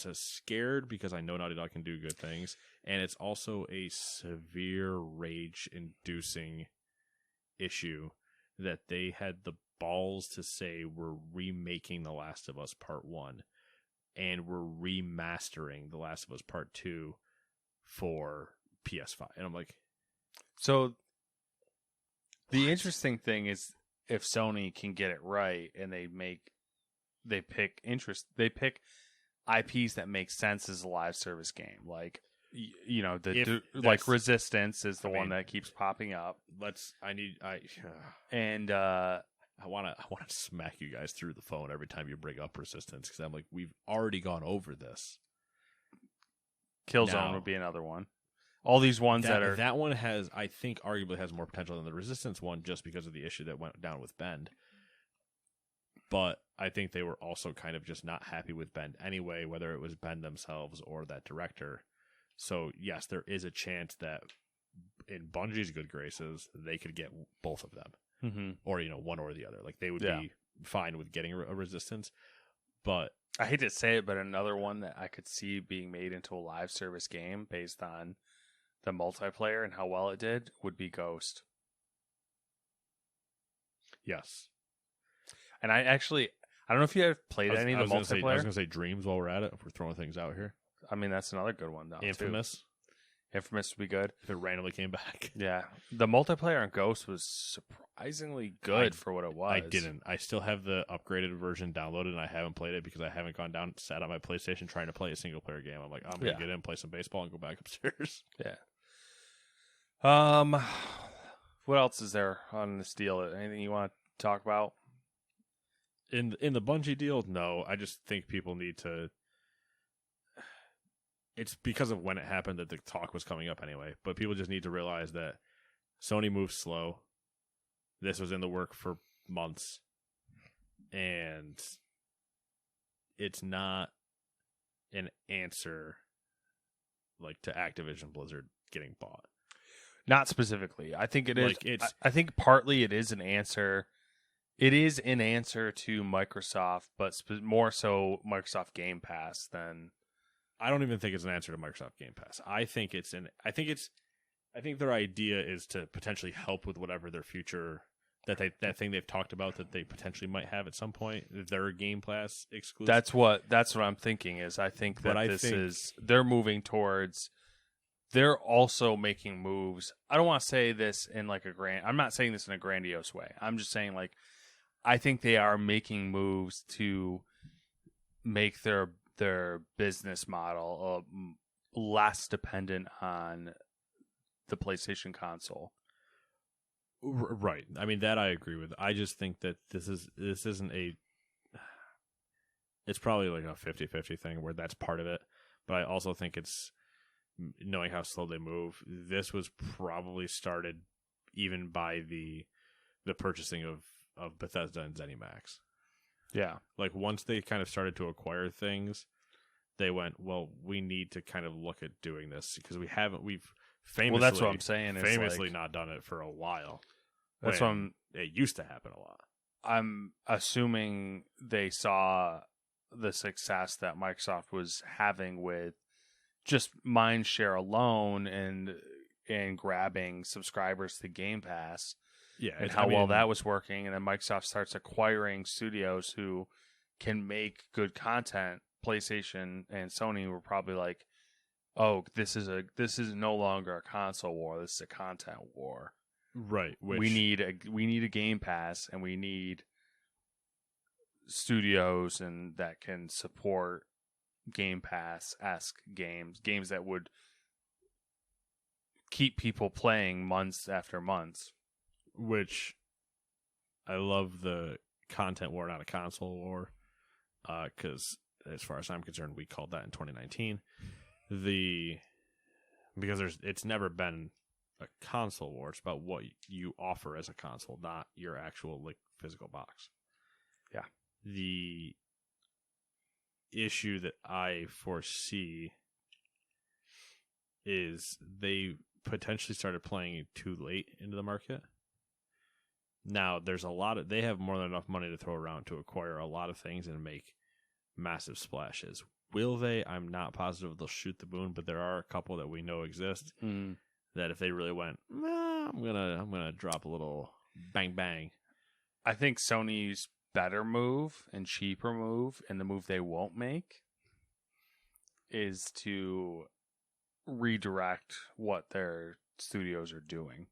a scared because I know Naughty Dog can do good things, and it's also a severe rage-inducing issue that they had the balls to say we're remaking The Last of Us Part 1, and we're remastering The Last of Us Part 2 for PS5. And I'm like... So, the interesting thing is if Sony can get it right, and they pick IPs that make sense as a live service game, like Resistance is the one that keeps popping up. I want to smack you guys through the phone every time you bring up Resistance, because I'm like, we've already gone over this. Killzone would be another one. All these ones that one has, I think, arguably has more potential than the Resistance one, just because of the issue that went down with Bend. But I think they were also kind of just not happy with Bend anyway, whether it was Bend themselves or that director. So yes, there is a chance that in Bungie's good graces, they could get both of them, or one or the other. Like they would be fine with getting a resistance. But I hate to say it, but another one that I could see being made into a live service game based on the multiplayer and how well it did would be Ghost. Yes. And I don't know if you have played any of the multiplayer. I was going to say Dreams while we're at it, if we're throwing things out here. I mean, that's another good one, though. Infamous. Infamous would be good. If it randomly came back. Yeah. The multiplayer on Ghost was surprisingly good for what it was. I didn't. I still have the upgraded version downloaded, and I haven't played it because I haven't gone down, sat on my PlayStation trying to play a single-player game. I'm like, I'm going to get in, play some baseball, and go back upstairs. Yeah. What else is there on this deal? Anything you want to talk about? In the Bungie deal, no. I just think people need to... It's because of when it happened that the talk was coming up anyway. But people just need to realize that Sony moves slow. This was in the work for months. And it's not an answer like to Activision Blizzard getting bought. Not specifically. I think it is. I think partly it is an answer. It is an answer to Microsoft, but more so Microsoft Game Pass than... I don't even think it's an answer to Microsoft Game Pass. I think their idea is to potentially help with whatever their future that thing they've talked about that they potentially might have at some point. Their Game Pass exclusive. That's what I'm thinking. Is I think that they're moving towards. They're also making moves. I don't want to say this in like I'm not saying this in a grandiose way. I'm just saying like I think they are making moves to make their business model less dependent on the PlayStation console. Right. I mean, that I agree with. I just think that this isn't it's probably like a 50-50 thing where that's part of it. But I also think it's, knowing how slow they move, this was probably started even by the purchasing of Bethesda and ZeniMax. Yeah. Like once they kind of started to acquire things, they went, well, we need to kind of look at doing this because we've famously, well, that's what I'm saying. Famously not done it for a while. That's what it used to happen a lot. I'm assuming they saw the success that Microsoft was having with just mind share alone and grabbing subscribers to Game Pass. Yeah, and how well that was working, and then Microsoft starts acquiring studios who can make good content. PlayStation and Sony were probably like, "Oh, this is no longer a console war. This is a content war." Right. Which... We need a Game Pass, and we need studios and that can support Game Pass-esque games that would keep people playing months after months. Which I love the content war, not a console war, because as far as I'm concerned, we called that in 2019. Because it's never been a console war. It's about what you offer as a console, not your actual like physical box. Yeah. The issue that I foresee is they potentially started playing too late into the market. Now, they have more than enough money to throw around to acquire a lot of things and make massive splashes. Will they? I'm not positive they'll shoot the moon, but there are a couple that we know exist that if they really went, I'm gonna drop a little bang bang. I think Sony's better move and cheaper move, and the move they won't make, is to redirect what their studios are doing.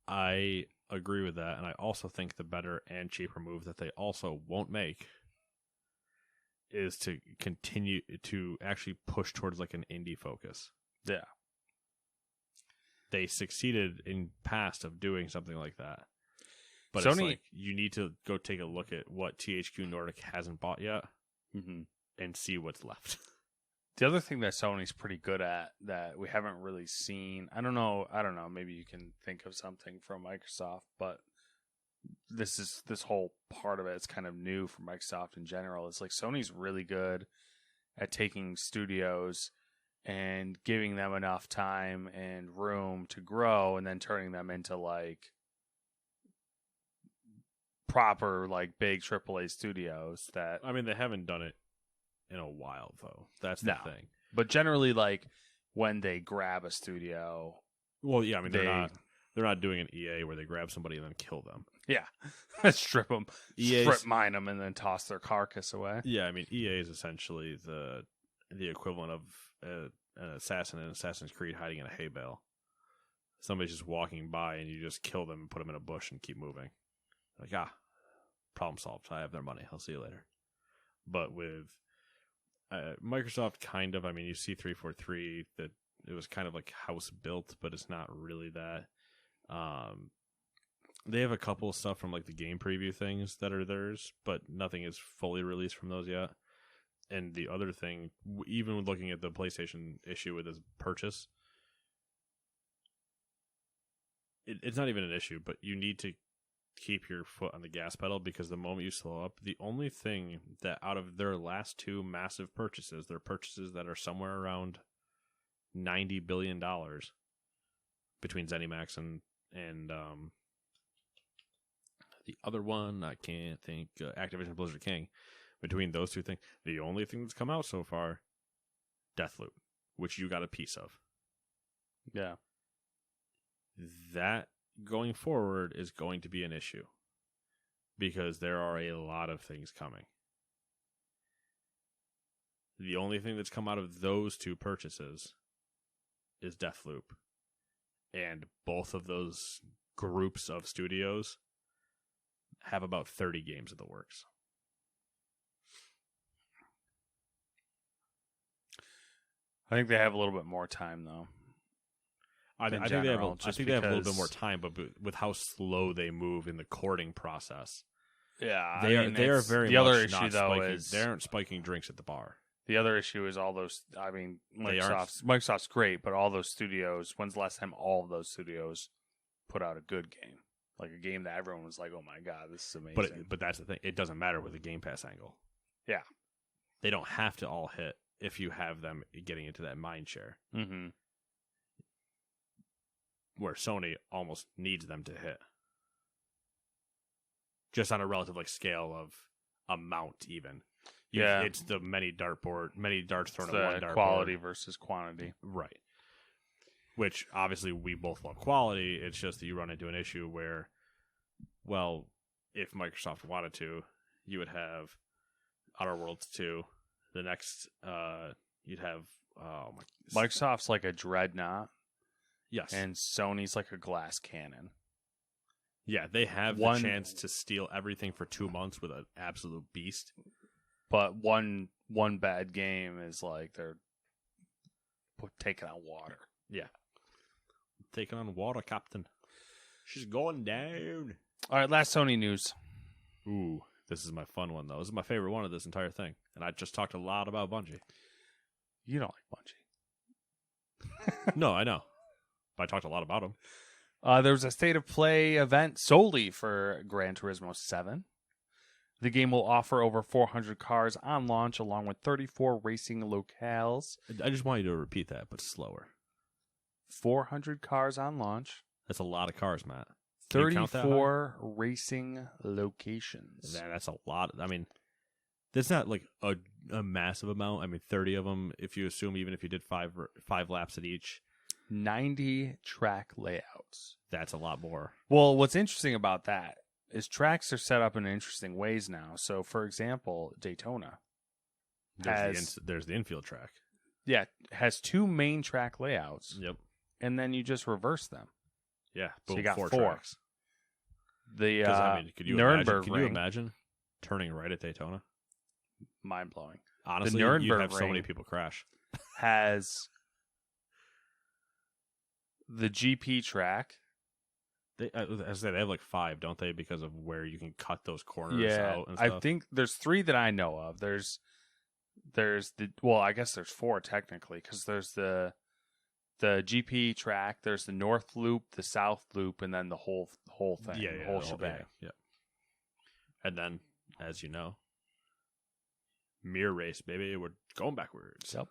I agree with that, and I also think the better and cheaper move that they also won't make is to continue to actually push towards like an indie focus. Yeah. They succeeded in past of doing something like that. But Sony, it's like you need to go take a look at what THQ Nordic hasn't bought yet and see what's left. The other thing that Sony's pretty good at that we haven't really seen, I don't know, maybe you can think of something from Microsoft, but this whole part of it is kind of new for Microsoft in general. It's like Sony's really good at taking studios and giving them enough time and room to grow, and then turning them into like proper like big AAA studios. That I mean, they haven't done it in a while though. That's the thing. But generally, like when they grab a studio, Well, yeah, I mean they're not doing an EA where they grab somebody and then kill them. yeah, strip them, strip mine them, and then toss their carcass away. Yeah, I mean EA is essentially the equivalent of an assassin in Assassin's Creed hiding in a hay bale. Somebody's just walking by and you just kill them and put them in a bush and keep moving. Like, problem solved. I have their money. I'll see you later. But with Microsoft, kind of, I mean, you see 343 that it was kind of like house built, but it's not really that. They have a couple of stuff from like the game preview things that are theirs, but nothing is fully released from those yet. And the other thing, even looking at the PlayStation issue with this purchase, it's not even an issue, but you need to keep your foot on the gas pedal, because the moment you slow up, the only thing that out of their last two massive purchases, their purchases that are somewhere around $90 billion between ZeniMax and the other one, I can't think, Activision Blizzard King. Between those two things, the only thing that's come out so far, Deathloop, which you got a piece of. Yeah. That going forward is going to be an issue, because there are a lot of things coming. The only thing that's come out of those two purchases is Deathloop. And both of those groups of studios have about 30 games in the works. I think they have a little bit more time, though. I think they have a little bit more time, but with how slow they move in the courting process, yeah, they are very the much other issue not though spiking, is they aren't spiking drinks at the bar. The other issue is all those. I mean, Microsoft's great, but all those studios. When's the last time all of those studios put out a good game, like a game that everyone was like, "Oh my god, this is amazing"? But that's the thing; it doesn't matter with the Game Pass angle. Yeah, they don't have to all hit if you have them getting into that mind share. Mm-hmm. Where Sony almost needs them to hit, just on a relative like scale of amount, even. Yeah, it's the many darts thrown at one dartboard. Quality versus quantity, right? Which obviously we both love quality. It's just that you run into an issue where, well, if Microsoft wanted to, you would have Outer Worlds 2. The next, you'd have Microsoft's like a dreadnought. Yes. And Sony's like a glass cannon. Yeah, they have the chance to steal everything for 2 months with an absolute beast. But one bad game is like they're taking on water. Yeah. Taking on water, Captain. She's going down. All right, last Sony news. Ooh, this is my fun one, though. This is my favorite one of this entire thing. And I just talked a lot about Bungie. You don't like Bungie. No, I know. I talked a lot about them. There was a state of play event solely for Gran Turismo 7. The game will offer over 400 cars on launch, along with 34 racing locales. I just want you to repeat that, but slower. 400 cars on launch. That's a lot of cars, Matt. 34 racing locations. That's a lot. I mean, that's not like a massive amount. I mean, 30 of them, if you assume, even if you did five laps at each. 90 track layouts. That's a lot more. Well, what's interesting about that is tracks are set up in interesting ways now. So, for example, Daytona there's the infield track. Yeah, has 2 main track layouts. Yep. And then you just reverse them. Yeah, boom, so you got 4 tracks. The could Nürburgring. Can you imagine turning right at Daytona? Mind blowing. Honestly, you have so many people crash. Has the GP track. They have like 5, don't they? Because of where you can cut those corners out and stuff. I think there's 3 that I know of. There's I guess there's 4 technically, because there's the GP track, there's the North Loop, the South Loop, and then the whole thing, the whole shebang. Yeah. And then, as you know, mirror race, baby, we're going backwards. Yep.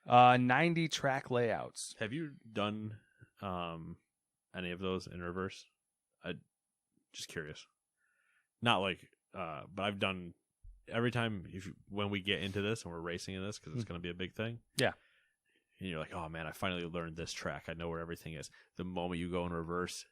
90 track layouts. Have you done any of those in reverse? I just curious. Not like, but I've done every time when we get into this and we're racing in this because it's going to be a big thing. Yeah. And you're like, oh man, I finally learned this track. I know where everything is. The moment you go in reverse,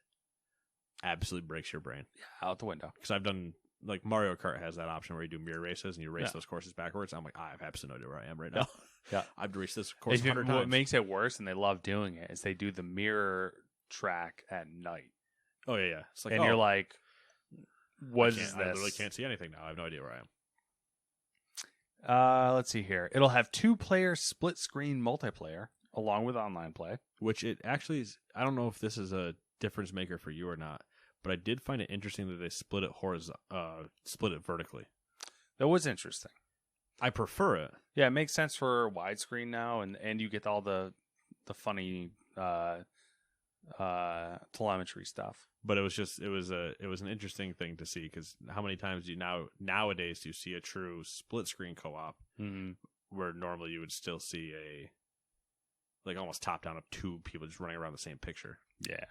absolutely breaks your brain. Yeah, out the window. Because I've done, like Mario Kart has that option where you do mirror races and you race those courses backwards. I'm like, I have absolutely no idea where I am right now. Yeah. I've raced this course 100 times. What makes it worse, and they love doing it, is they do the mirror track at night. Oh, yeah. It's like, and you're like, what is this? I literally can't see anything now. I have no idea where I am. Let's see here. It'll have 2-player split-screen multiplayer along with online play. Which it actually is. I don't know if this is a difference maker for you or not, but I did find it interesting that they split it vertically. That was interesting. I prefer it. Yeah, it makes sense for widescreen now, and you get all the funny telemetry stuff. But it was an interesting thing to see because how many times do you nowadays do you see a true split screen co-op where normally you would still see a like almost top down of two people just running around the same picture. Yeah.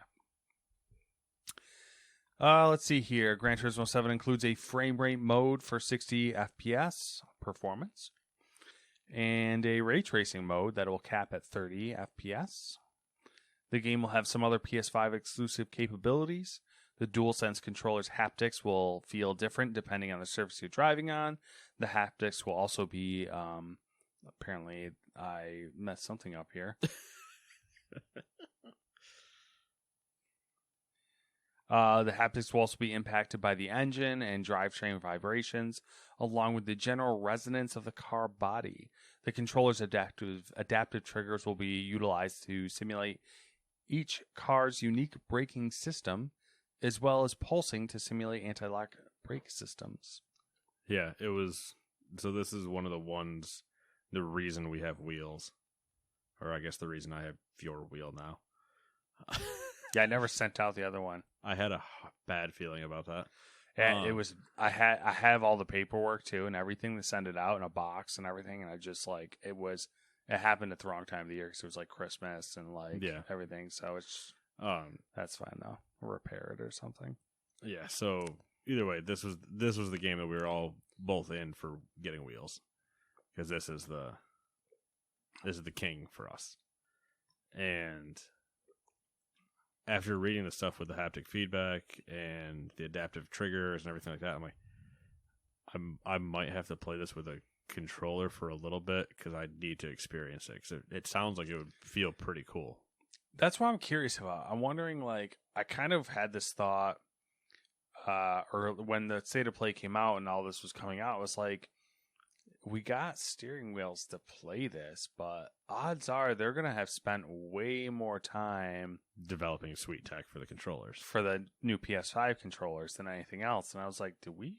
Let's see here. Gran Turismo 7 includes a frame rate mode for 60 FPS performance and a ray tracing mode that will cap at 30 FPS. The game will have some other PS5 exclusive capabilities. The DualSense controller's haptics will feel different depending on the surface you're driving on. The haptics will also be, apparently I messed something up here. The haptics will also be impacted by the engine and drivetrain vibrations, along with the general resonance of the car body. The controller's adaptive triggers will be utilized to simulate each car's unique braking system, as well as pulsing to simulate anti-lock brake systems. Yeah, it was. So this is one of the reason we have wheels. Or I guess the reason I have your wheel now. Yeah, I never sent out the other one. I had a bad feeling about that. And it was I have all the paperwork too and everything to send it out in a box and everything, and I just like it happened at the wrong time of the year because it was like Christmas and like everything. So it's that's fine though. We'll repair it or something. Yeah. So either way, this was the game that we were all both in for getting wheels because this is the king for us. And after reading the stuff with the haptic feedback and the adaptive triggers and everything like that, I'm like, I might have to play this with a controller for a little bit because I need to experience it. Because it sounds like it would feel pretty cool. That's what I'm curious about. I'm wondering, like, I kind of had this thought, or when the State of Play came out and all this was coming out, it was like, we got steering wheels to play this, but odds are they're going to have spent way more time developing sweet tech for the controllers, for the new PS5 controllers than anything else. And I was like, did we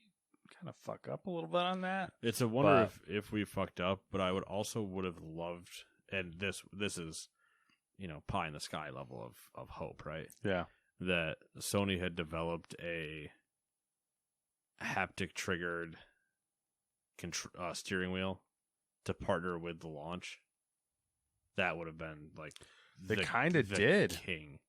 kind of fuck up a little bit on that? It's a wonder if we fucked up, but I would have loved, and this is, pie in the sky level of hope, right? Yeah. That Sony had developed a haptic triggered steering wheel to partner with the launch. That would have been like they kind of did. King.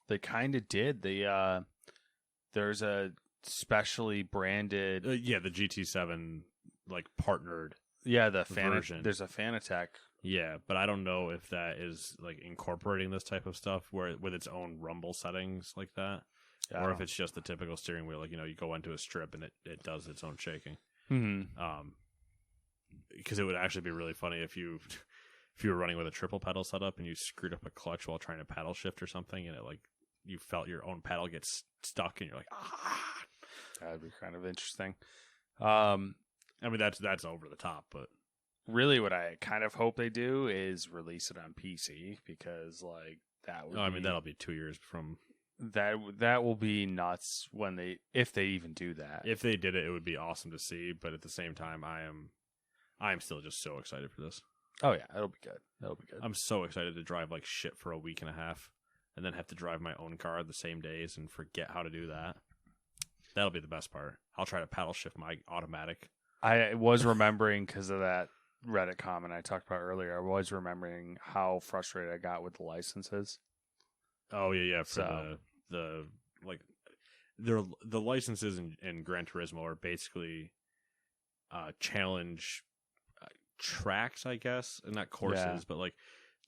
They kind of did. There's a specially branded the GT7 like partnered the version. There's a Fanatec. Yeah, but I don't know if that is like incorporating this type of stuff where with its own rumble settings like that, or if it's just the typical steering wheel. Like you go into a strip and it does its own shaking. Mm-hmm. Because it would actually be really funny if you were running with a triple pedal setup and you screwed up a clutch while trying to paddle shift or something, and it like you felt your own pedal get stuck, and you're like, ah. That'd be kind of interesting. I mean that's over the top, but really, what I kind of hope they do is release it on PC because like that would. I mean that'll be 2 years from. That will be nuts if they even do that. If they did it, it would be awesome to see. But at the same time, I am still just so excited for this. Oh yeah, that'll be good. I'm so excited to drive like shit for a week and a half, and then have to drive my own car the same days and forget how to do that. That'll be the best part. I'll try to paddle shift my automatic. I was remembering because of that Reddit comment I talked about earlier, I was remembering how frustrated I got with the licenses. Oh yeah. For So- the like, the licenses in Gran Turismo are basically challenge tracks, I guess, and not courses, but like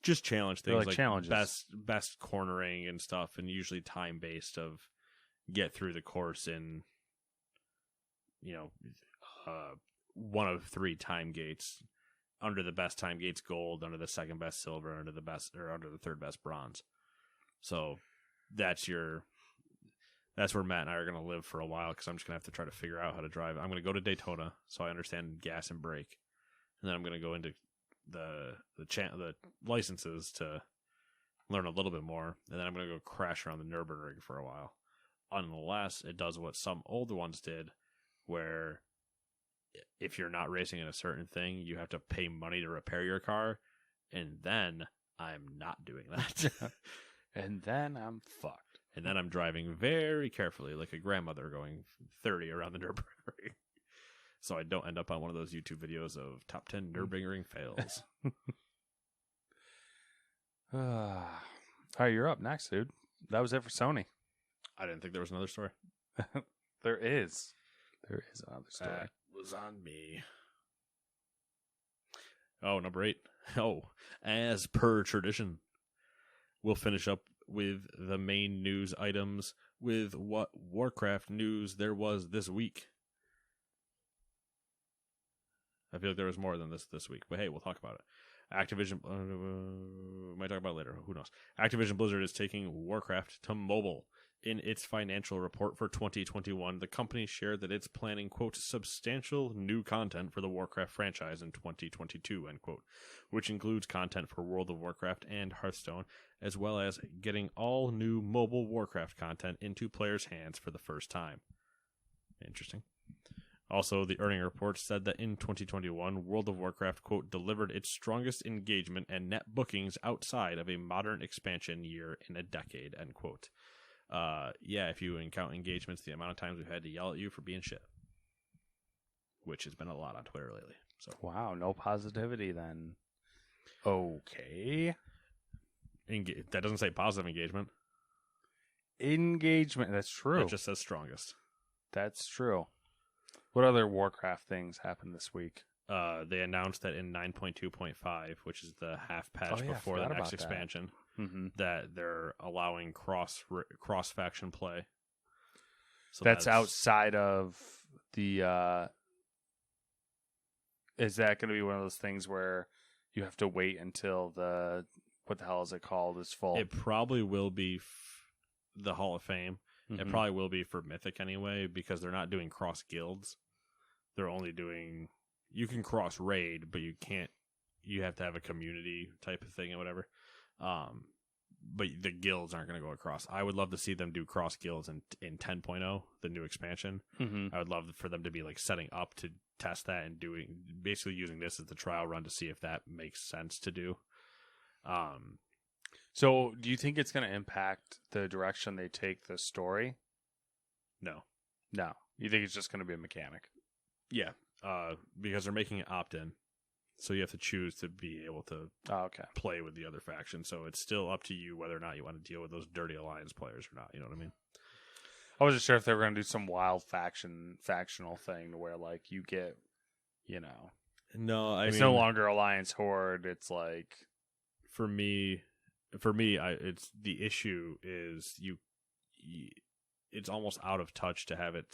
just challenge They're things like like challenges. best cornering and stuff, and usually time based of get through the course in one of 3 time gates. Under the best time gates, gold. Under the second best, silver. Under the third best, bronze. So that's where Matt and I are going to live for a while, because I'm just going to have to try to figure out how to drive. I'm going to go to Daytona so I understand gas and brake, and then I'm going to go into the licenses to learn a little bit more, and then I'm going to go crash around the Nürburgring for a while, unless it does what some older ones did, where if you're not racing in a certain thing, you have to pay money to repair your car, and then I'm not doing that. And then I'm fucked. And then I'm driving very carefully, like a grandmother going 30 around the Nürburgring. So I don't end up on one of those YouTube videos of top 10 Nürburgring fails. All right, you're up next, dude. That was it for Sony. I didn't think there was another story. There is another story. That was on me. Oh, number 8. Oh, as per tradition, we'll finish up with the main news items with what Warcraft news there was this week. I feel like there was more than this week, but hey, we'll talk about it. Activision, might talk about it later. Who knows? Activision Blizzard is taking Warcraft to mobile. In its financial report for 2021, the company shared that it's planning, quote, substantial new content for the Warcraft franchise in 2022, end quote, which includes content for World of Warcraft and Hearthstone, as well as getting all new mobile Warcraft content into players' hands for the first time. Interesting. Also, the earning report said that in 2021, World of Warcraft, quote, delivered its strongest engagement and net bookings outside of a modern expansion year in a decade, end quote. Yeah, if you count engagements, the amount of times we've had to yell at you for being shit, which has been a lot on Twitter lately. So Wow, no positivity then. Okay. That doesn't say positive engagement. Engagement, that's true. It just says strongest. That's true. What other Warcraft things happened this week? They announced that in 9.2.5, which is the half patch Oh, yeah, I before the forgot next about that. expansion, Mm-hmm. that they're allowing cross faction play. So That's outside of the. Is that going to be one of those things where you have to wait until the what the hell is it called is full? It probably will be the Hall of Fame. Mm-hmm. It probably will be for Mythic anyway, because they're not doing cross guilds. They're only doing. You can cross raid, but you can't. You have to have a community type of thing or whatever. But the guilds aren't going to go across. I would love to see them do cross guilds in 10.0, the new expansion. Mm-hmm. I would love for them to be like setting up to test that and basically using this as the trial run to see if that makes sense to do. So, do you think it's going to impact the direction they take the story? No. No. You think it's just going to be a mechanic? Yeah. Because they're making it opt-in. So you have to choose to be able to play with the other faction. So it's still up to you whether or not you want to deal with those dirty alliance players or not. You know what I mean? I wasn't sure if they were going to do some wild factional thing where like you get, No, it's no longer Alliance Horde. It's like for me, it's the issue is it's almost out of touch to have it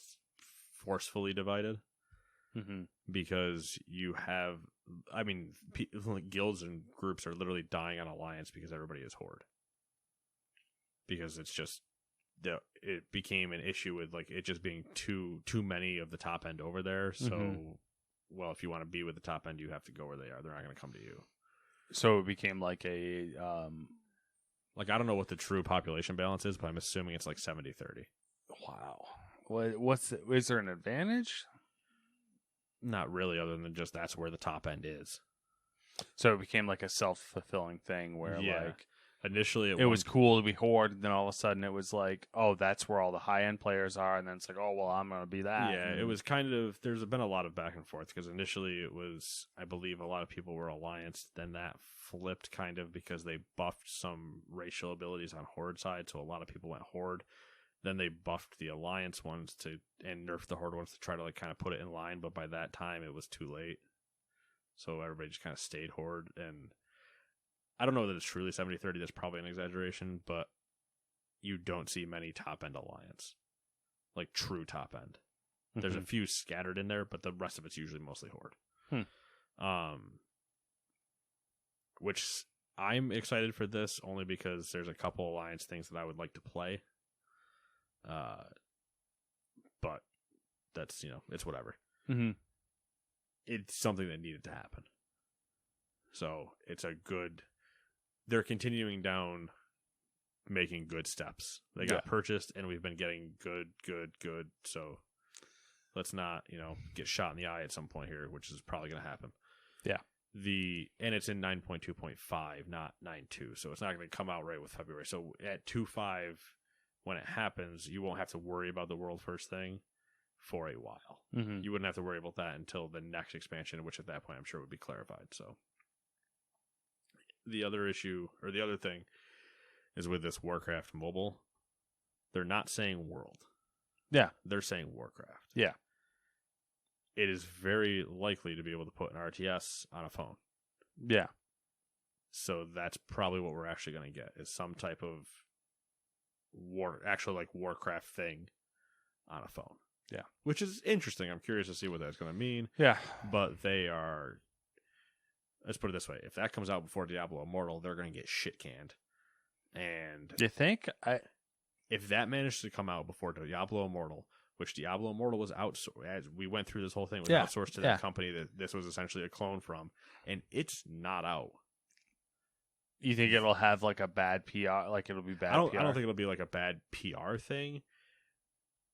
forcefully divided. Mm-hmm. Because you have, guilds and groups are literally dying on Alliance because everybody is Horde. Because it's just, it became an issue with like it just being too many of the top end over there. So, well, if you want to be with the top end, you have to go where they are. They're not going to come to you. So it became like a, I don't know what the true population balance is, but I'm assuming it's like 70-30. Wow. Is there an advantage? Not really, other than just that's where the top end is. So it became like a self-fulfilling thing where initially it was cool to be Horde, and then all of a sudden it was like, oh, that's where all the high-end players are, and then it's like, oh, well, I'm going to be that. Yeah, and it was kind of, there's been a lot of back and forth, because initially it was, I believe a lot of people were Alliance, then that flipped kind of because they buffed some racial abilities on Horde side, so a lot of people went Horde. Then they buffed the Alliance ones and nerfed the Horde ones to try to like kind of put it in line, but by that time it was too late. So everybody just kind of stayed Horde, and I don't know that it's truly 70-30, that's probably an exaggeration, but you don't see many top-end Alliance. Like true top-end. There's a few scattered in there, but the rest of it's usually mostly Horde. Which I'm excited for this only because there's a couple Alliance things that I would like to play. But that's, it's whatever. It's something that needed to happen. So it's they're continuing down making good steps. They got purchased and we've been getting good. So let's not, get shot in the eye at some point here, which is probably going to happen. Yeah. And it's in 9.2.5, not 9.2. So it's not going to come out right with February. So at 2.5, when it happens, you won't have to worry about the world first thing for a while. You wouldn't have to worry about that until the next expansion, which at that point I'm sure would be clarified. So the other issue, or the other thing, is with this Warcraft mobile, they're not saying world. Yeah. They're saying Warcraft. Yeah. It is very likely to be able to put an RTS on a phone. Yeah. So that's probably what we're actually going to get, is some type of Warcraft thing on a phone. Yeah. Which is interesting. I'm curious to see what that's going to mean. Yeah. But let's put it this way. If that comes out before Diablo Immortal, they're going to get shit canned. And you think? If that managed to come out before Diablo Immortal, which Diablo Immortal was outsourced, as we went through this whole thing, was outsourced to that company that this was essentially a clone from, and it's not out. You think it'll have like a bad PR? Like it'll be bad PR? I don't think it'll be like a bad PR thing,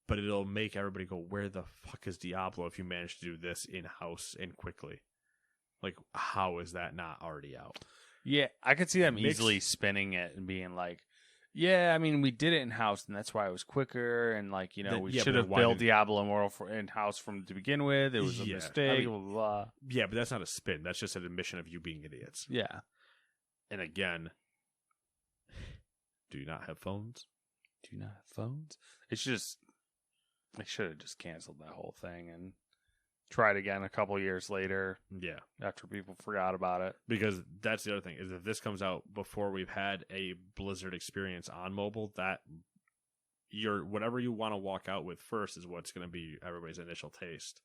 but it'll make everybody go, where the fuck is Diablo if you manage to do this in-house and quickly? Like, how is that not already out? Yeah, I could see them easily spinning it and being like, yeah, I mean, we did it in-house, and that's why it was quicker, and like, we should have built Diablo Immortal in-house from to begin with. It was a mistake, blah, blah, blah. Yeah, but that's not a spin. That's just an admission of you being idiots. Yeah. And again, do you not have phones? Do you not have phones? They should have just canceled that whole thing and tried again a couple years later. Yeah. After people forgot about it. Because that's the other thing, is if this comes out before we've had a Blizzard experience on mobile, that whatever you want to walk out with first is what's going to be everybody's initial taste.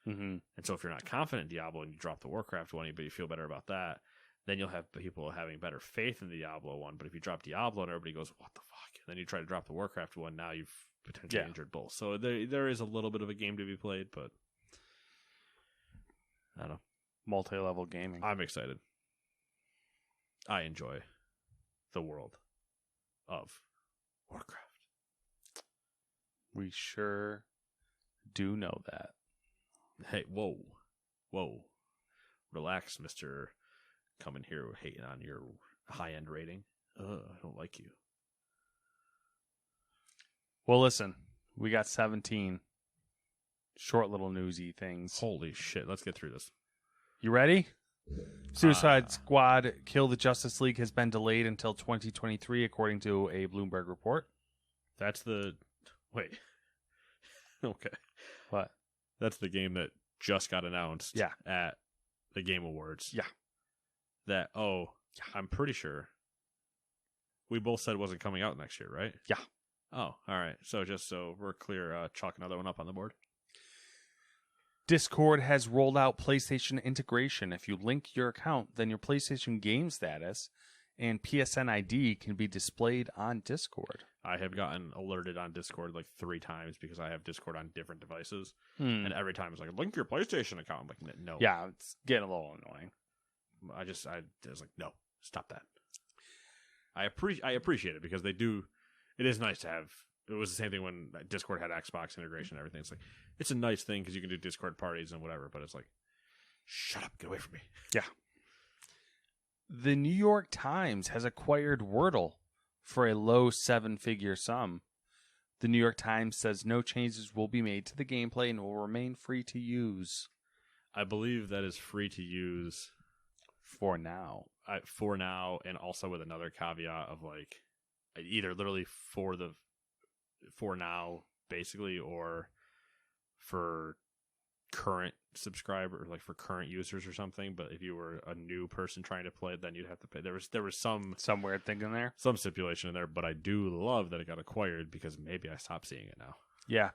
And so if you're not confident in Diablo and you drop the Warcraft one, but you feel better about that, then you'll have people having better faith in the Diablo one. But if you drop Diablo and everybody goes, what the fuck? And then you try to drop the Warcraft one, now you've potentially injured both. So there is a little bit of a game to be played, but I don't know. Multi-level gaming. I'm excited. I enjoy the world of Warcraft. We sure do know that. Hey, whoa. Relax, Mr. Coming here hating on your high-end rating. I don't like you. Well, listen. We got 17 short little newsy things. Holy shit. Let's get through this. You ready? Suicide Squad Kill the Justice League has been delayed until 2023, according to a Bloomberg report. That's the... Wait. Okay. What? That's the game that just got announced at the Game Awards. Yeah. I'm pretty sure we both said it wasn't coming out next year, right? Yeah. Oh, all right. So just so we're clear, chalk another one up on the board. Discord has rolled out PlayStation integration. If you link your account, then your PlayStation game status and PSN ID can be displayed on Discord. I have gotten alerted on Discord like 3 times because I have Discord on different devices. And every time it's like, link your PlayStation account. I'm like, no. Yeah, it's getting a little annoying. I was like, no, stop that. I appreciate it because they do. It is nice to have. It was the same thing when Discord had Xbox integration and everything. It's like, it's a nice thing because you can do Discord parties and whatever, but it's like, shut up, get away from me. Yeah. The New York Times has acquired Wordle for a low 7-figure sum. The New York Times says no changes will be made to the gameplay and will remain free to use. I believe that is free to use for now. And also with another caveat of like either literally for now basically, or for current subscriber, like for current users or something. But if you were a new person trying to play it, then you'd have to pay. There was some weird thing in there, some stipulation in there. But I do love that it got acquired because maybe I stopped seeing it now. Yeah.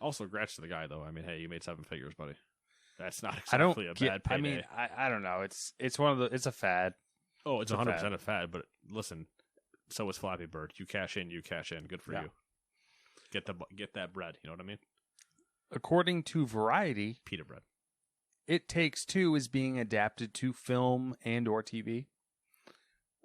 Also, congrats to the guy though. I mean, hey, you made 7 figures, buddy. That's not exactly a bad payday. I mean, I don't know. It's one of the. It's a fad. Oh, it's 100% a fad. But listen, so is Flappy Bird. You cash in. Good for you. Get that bread. You know what I mean? According to Variety, pita bread. It Takes Two is being adapted to film and or TV.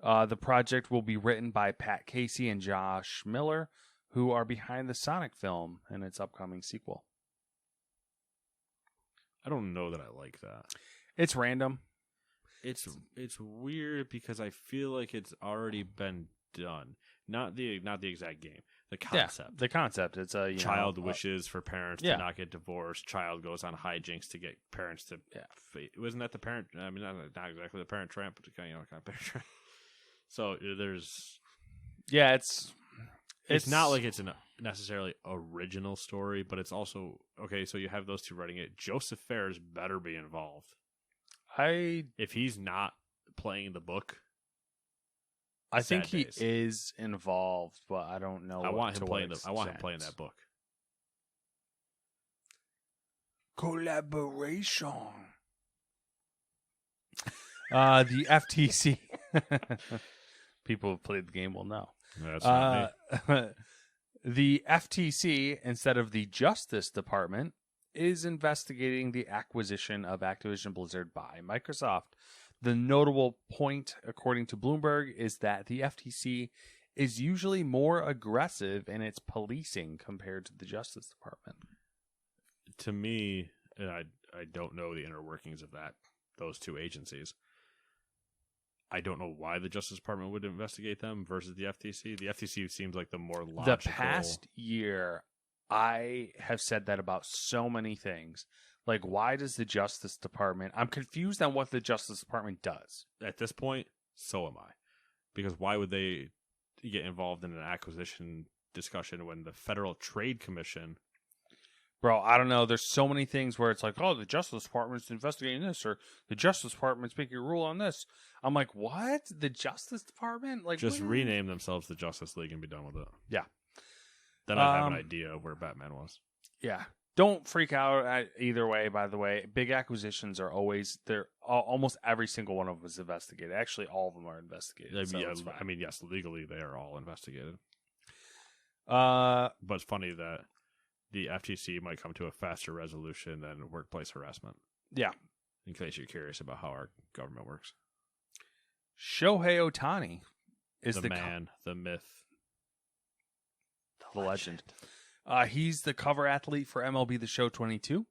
The project will be written by Pat Casey and Josh Miller, who are behind the Sonic film and its upcoming sequel. I don't know that I like that. It's random. It's weird because I feel like it's already been done. Not the exact game. The concept. Yeah, the concept. It's a child wishes for parents to not get divorced. Child goes on hijinks to get parents to. Yeah. Wasn't that the parent? I mean, not exactly the Parent Trap, but kind of Parent Trap. So there's. Yeah, it's not like it's a necessarily original story, but it's also okay. So you have those two writing it. Joseph Fares better be involved. If he's not playing the book, I think he is involved, but I don't know. I want him playing that book. Collaboration. The FTC. People who played the game will know. That's not me. The FTC, instead of the Justice Department, is investigating the acquisition of Activision Blizzard by Microsoft. The notable point, according to Bloomberg, is that the FTC is usually more aggressive in its policing compared to the Justice Department. To me, and I don't know the inner workings of those two agencies. I don't know why the Justice Department would investigate them versus the FTC. The FTC seems like the more logical. The past year, I have said that about so many things. Like, why does the Justice Department... I'm confused on what the Justice Department does. At this point, so am I. Because why would they get involved in an acquisition discussion when the Federal Trade Commission... Bro, I don't know. There's so many things where it's like, oh, the Justice Department's investigating this, or the Justice Department's making a rule on this. I'm like, what? The Justice Department? Like, just rename themselves the Justice League and be done with it. Yeah. Then I'd have an idea of where Batman was. Yeah. Don't freak out either way, by the way. Big acquisitions are always... almost every single one of them is investigated. Actually, all of them are investigated. I mean, yes, legally they are all investigated. But it's funny that the FTC might come to a faster resolution than workplace harassment. Yeah. In case you're curious about how our government works. Shohei Ohtani is the man, the myth, the legend. He's the cover athlete for MLB The Show 22.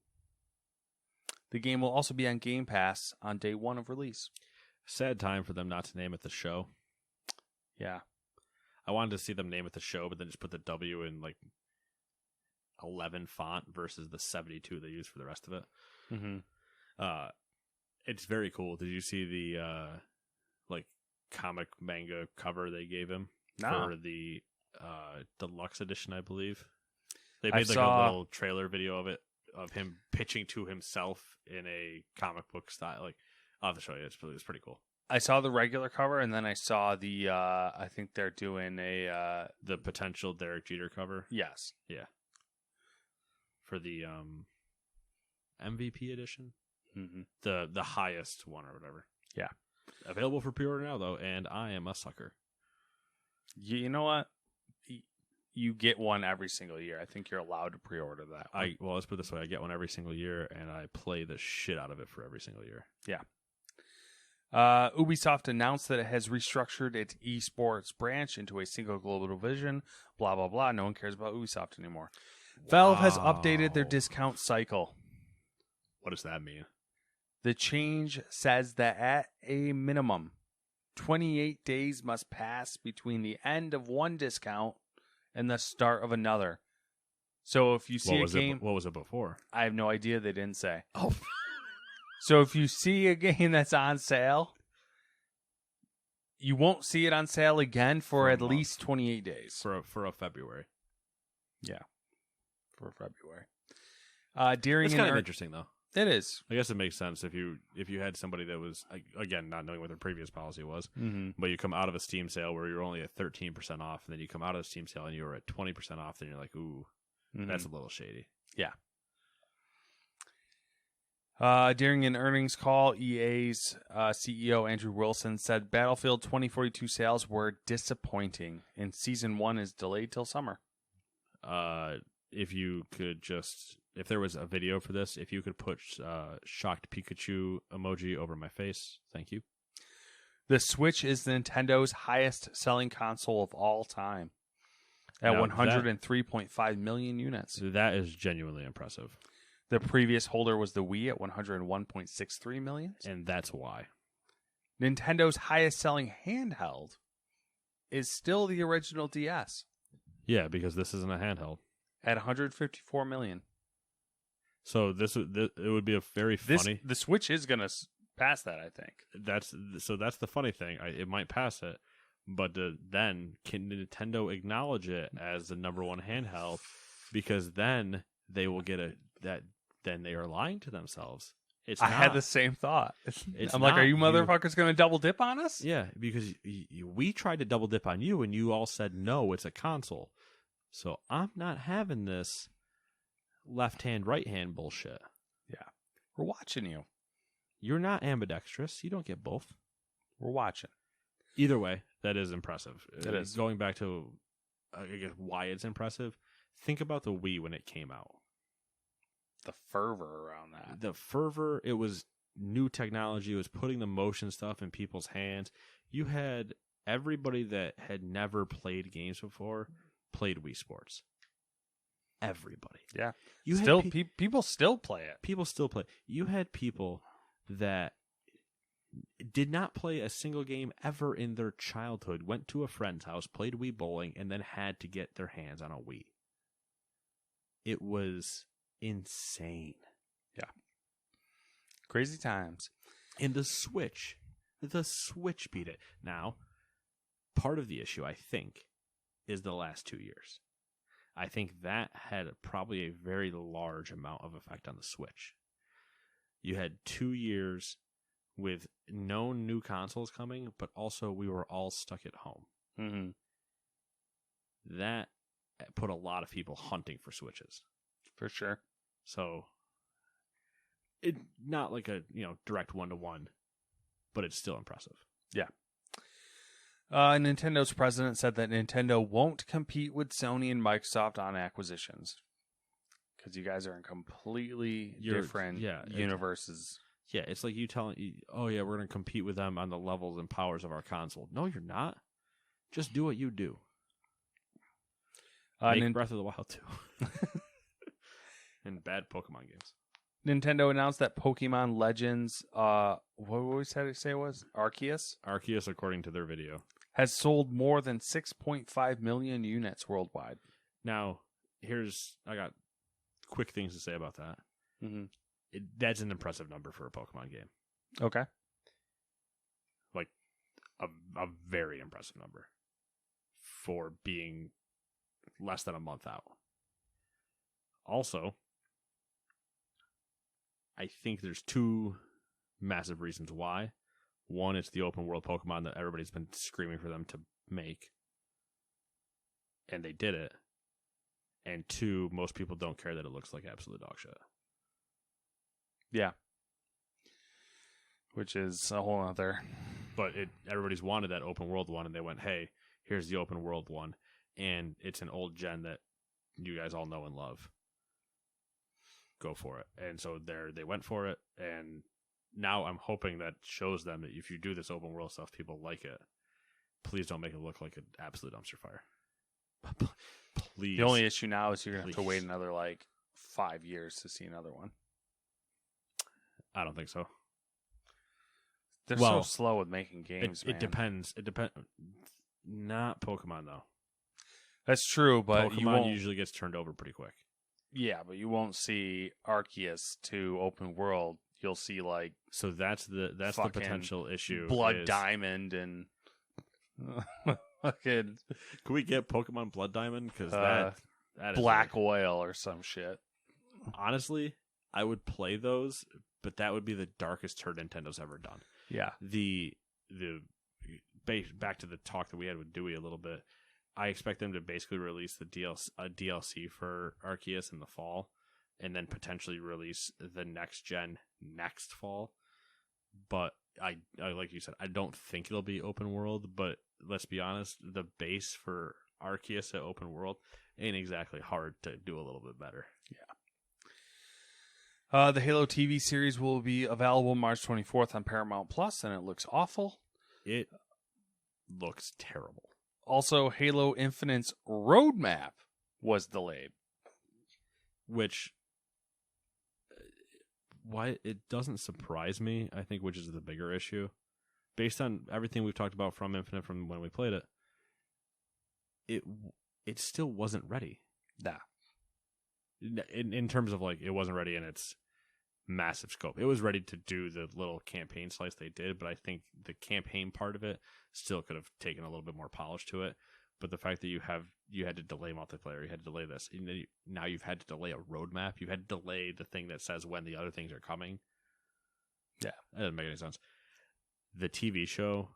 The game will also be on Game Pass on day one of release. Sad time for them not to name it The Show. Yeah. I wanted to see them name it The Show, but then just put the W in like 11 font versus the 72 they use for the rest of it. Mm-hmm. It's very cool. Did you see the like comic manga cover they gave him for the deluxe edition, I believe? They made a little trailer video of it, of him pitching to himself in a comic book style. Like, I'll have to show you. It's pretty cool. I saw the regular cover, and then I saw the, I think they're doing the potential Derek Jeter cover. Yes. Yeah. For the MVP edition. Mm-hmm. The highest one or whatever. Yeah. Available for pre-order now, though, and I am a sucker. You know what? You get one every single year. I think you're allowed to pre-order that one. Well, let's put it this way. I get one every single year, and I play the shit out of it for every single year. Yeah. Ubisoft announced that it has restructured its esports branch into a single global division. Blah, blah, blah. No one cares about Ubisoft anymore. Wow. Valve has updated their discount cycle. What does that mean? The change says that at a minimum, 28 days must pass between the end of one discount and the start of another. So if you see a game... What was it before? I have no idea. They didn't say. Oh. So if you see a game that's on sale, you won't see it on sale again for at least 28 days. For a February. Yeah. For February. During It's kind of interesting, though. It is. I guess it makes sense if you had somebody that was, again, not knowing what their previous policy was, but you come out of a Steam sale where you're only at 13% off, and then you come out of the Steam sale and you were at 20% off, then you're like, ooh, that's a little shady. Yeah. During an earnings call, EA's CEO Andrew Wilson said Battlefield 2042 sales were disappointing, and Season 1 is delayed till summer. If you could if there was a video for this, if you could put shocked Pikachu emoji over my face, thank you. The Switch is Nintendo's highest-selling console of all time, at 103.5 million units. That is genuinely impressive. The previous holder was the Wii at 101.63 million. And that's why. Nintendo's highest-selling handheld is still the original DS. Yeah, because this isn't a handheld. At 154 million. So it would be a very funny... The Switch is going to pass that, I think. That's the funny thing. It might pass it, but then can Nintendo acknowledge it as the number one handheld? Because then they will get then they are lying to themselves. I had the same thought. I'm like, not. are you motherfuckers going to double dip on us? Yeah, because we tried to double dip on you, and you all said no, it's a console. So I'm not having this left hand, right hand bullshit. Yeah. We're watching you. You're not ambidextrous. You don't get both. We're watching. Either way, that is impressive. It is. Going back to I guess why it's impressive, think about the Wii when it came out. The fervor around that. The fervor, it was new technology. It was putting the motion stuff in people's hands. You had everybody that had never played games before played Wii Sports. Everybody. Yeah. You still, had people still play it. People still play. You had people that did not play a single game ever in their childhood, went to a friend's house, played Wii bowling, and then had to get their hands on a Wii. It was insane. Yeah. Crazy times. And the Switch beat it. Now, part of the issue, I think, is the last 2 years. I think that had probably a very large amount of effect on the Switch. You had 2 years with no new consoles coming, but also we were all stuck at home. Mm-hmm. That put a lot of people hunting for Switches. For sure. So, it not like a direct 1-to-1, but it's still impressive. Yeah. Nintendo's president said that Nintendo won't compete with Sony and Microsoft on acquisitions because you guys are in completely different universes. Yeah, it's like you telling, oh yeah, we're going to compete with them on the levels and powers of our console. No, you're not. Just do what you do. Make Breath of the Wild 2. And bad Pokemon games. Nintendo announced that Pokemon Legends, what we said it say it was? Arceus? Arceus, according to their video, has sold more than 6.5 million units worldwide. Now, I got quick things to say about that. Mm-hmm. That's an impressive number for a Pokemon game. Okay. Like, a very impressive number for being less than a month out. Also, I think there's two massive reasons why. One, it's the open world Pokemon that everybody's been screaming for them to make. And they did it. And two, most people don't care that it looks like absolute dog shit. Yeah. Which is a whole other... But everybody's wanted that open world one, and they went, hey, here's the open world one. And it's an old gen that you guys all know and love. Go for it. And so they went for it, and now I'm hoping that shows them that if you do this open world stuff, people like it. Please don't make it look like an absolute dumpster fire. Please. The only issue now is you're going to have to wait another 5 years to see another one. I don't think so. They're so slow with making games, man. It depends. It depends. Not Pokemon, though. That's true, but Pokemon usually gets turned over pretty quick. Yeah, but you won't see Arceus to open world. You'll see like that's the potential issue. Blood Diamond and fucking. Can we get Pokemon Blood Diamond? Because that Black Oil or some shit. Honestly, I would play those, but that would be the darkest turd Nintendo's ever done. Yeah. Back to the talk that we had with Dewey a little bit. I expect them to basically release a DLC for Arceus in the fall, and then potentially release the next gen next fall. But I like you said, I don't think it'll be open world. But let's be honest, the base for Arceus at open world ain't exactly hard to do a little bit better. Yeah. The Halo TV series will be available March 24th on Paramount Plus, and it looks awful. It looks terrible. Also, Halo Infinite's roadmap was delayed. Which, why it doesn't surprise me, I think, which is the bigger issue. Based on everything we've talked about from Infinite from when we played it, it still wasn't ready. Nah. In terms of, like, it wasn't ready in its massive scope. It was ready to do the little campaign slice they did, but I think the campaign part of it still could have taken a little bit more polish to it. But the fact that you had to delay multiplayer, you had to delay this, and now you've had to delay a roadmap, you had to delay the thing that says when the other things are coming. Yeah, that doesn't make any sense. The TV show,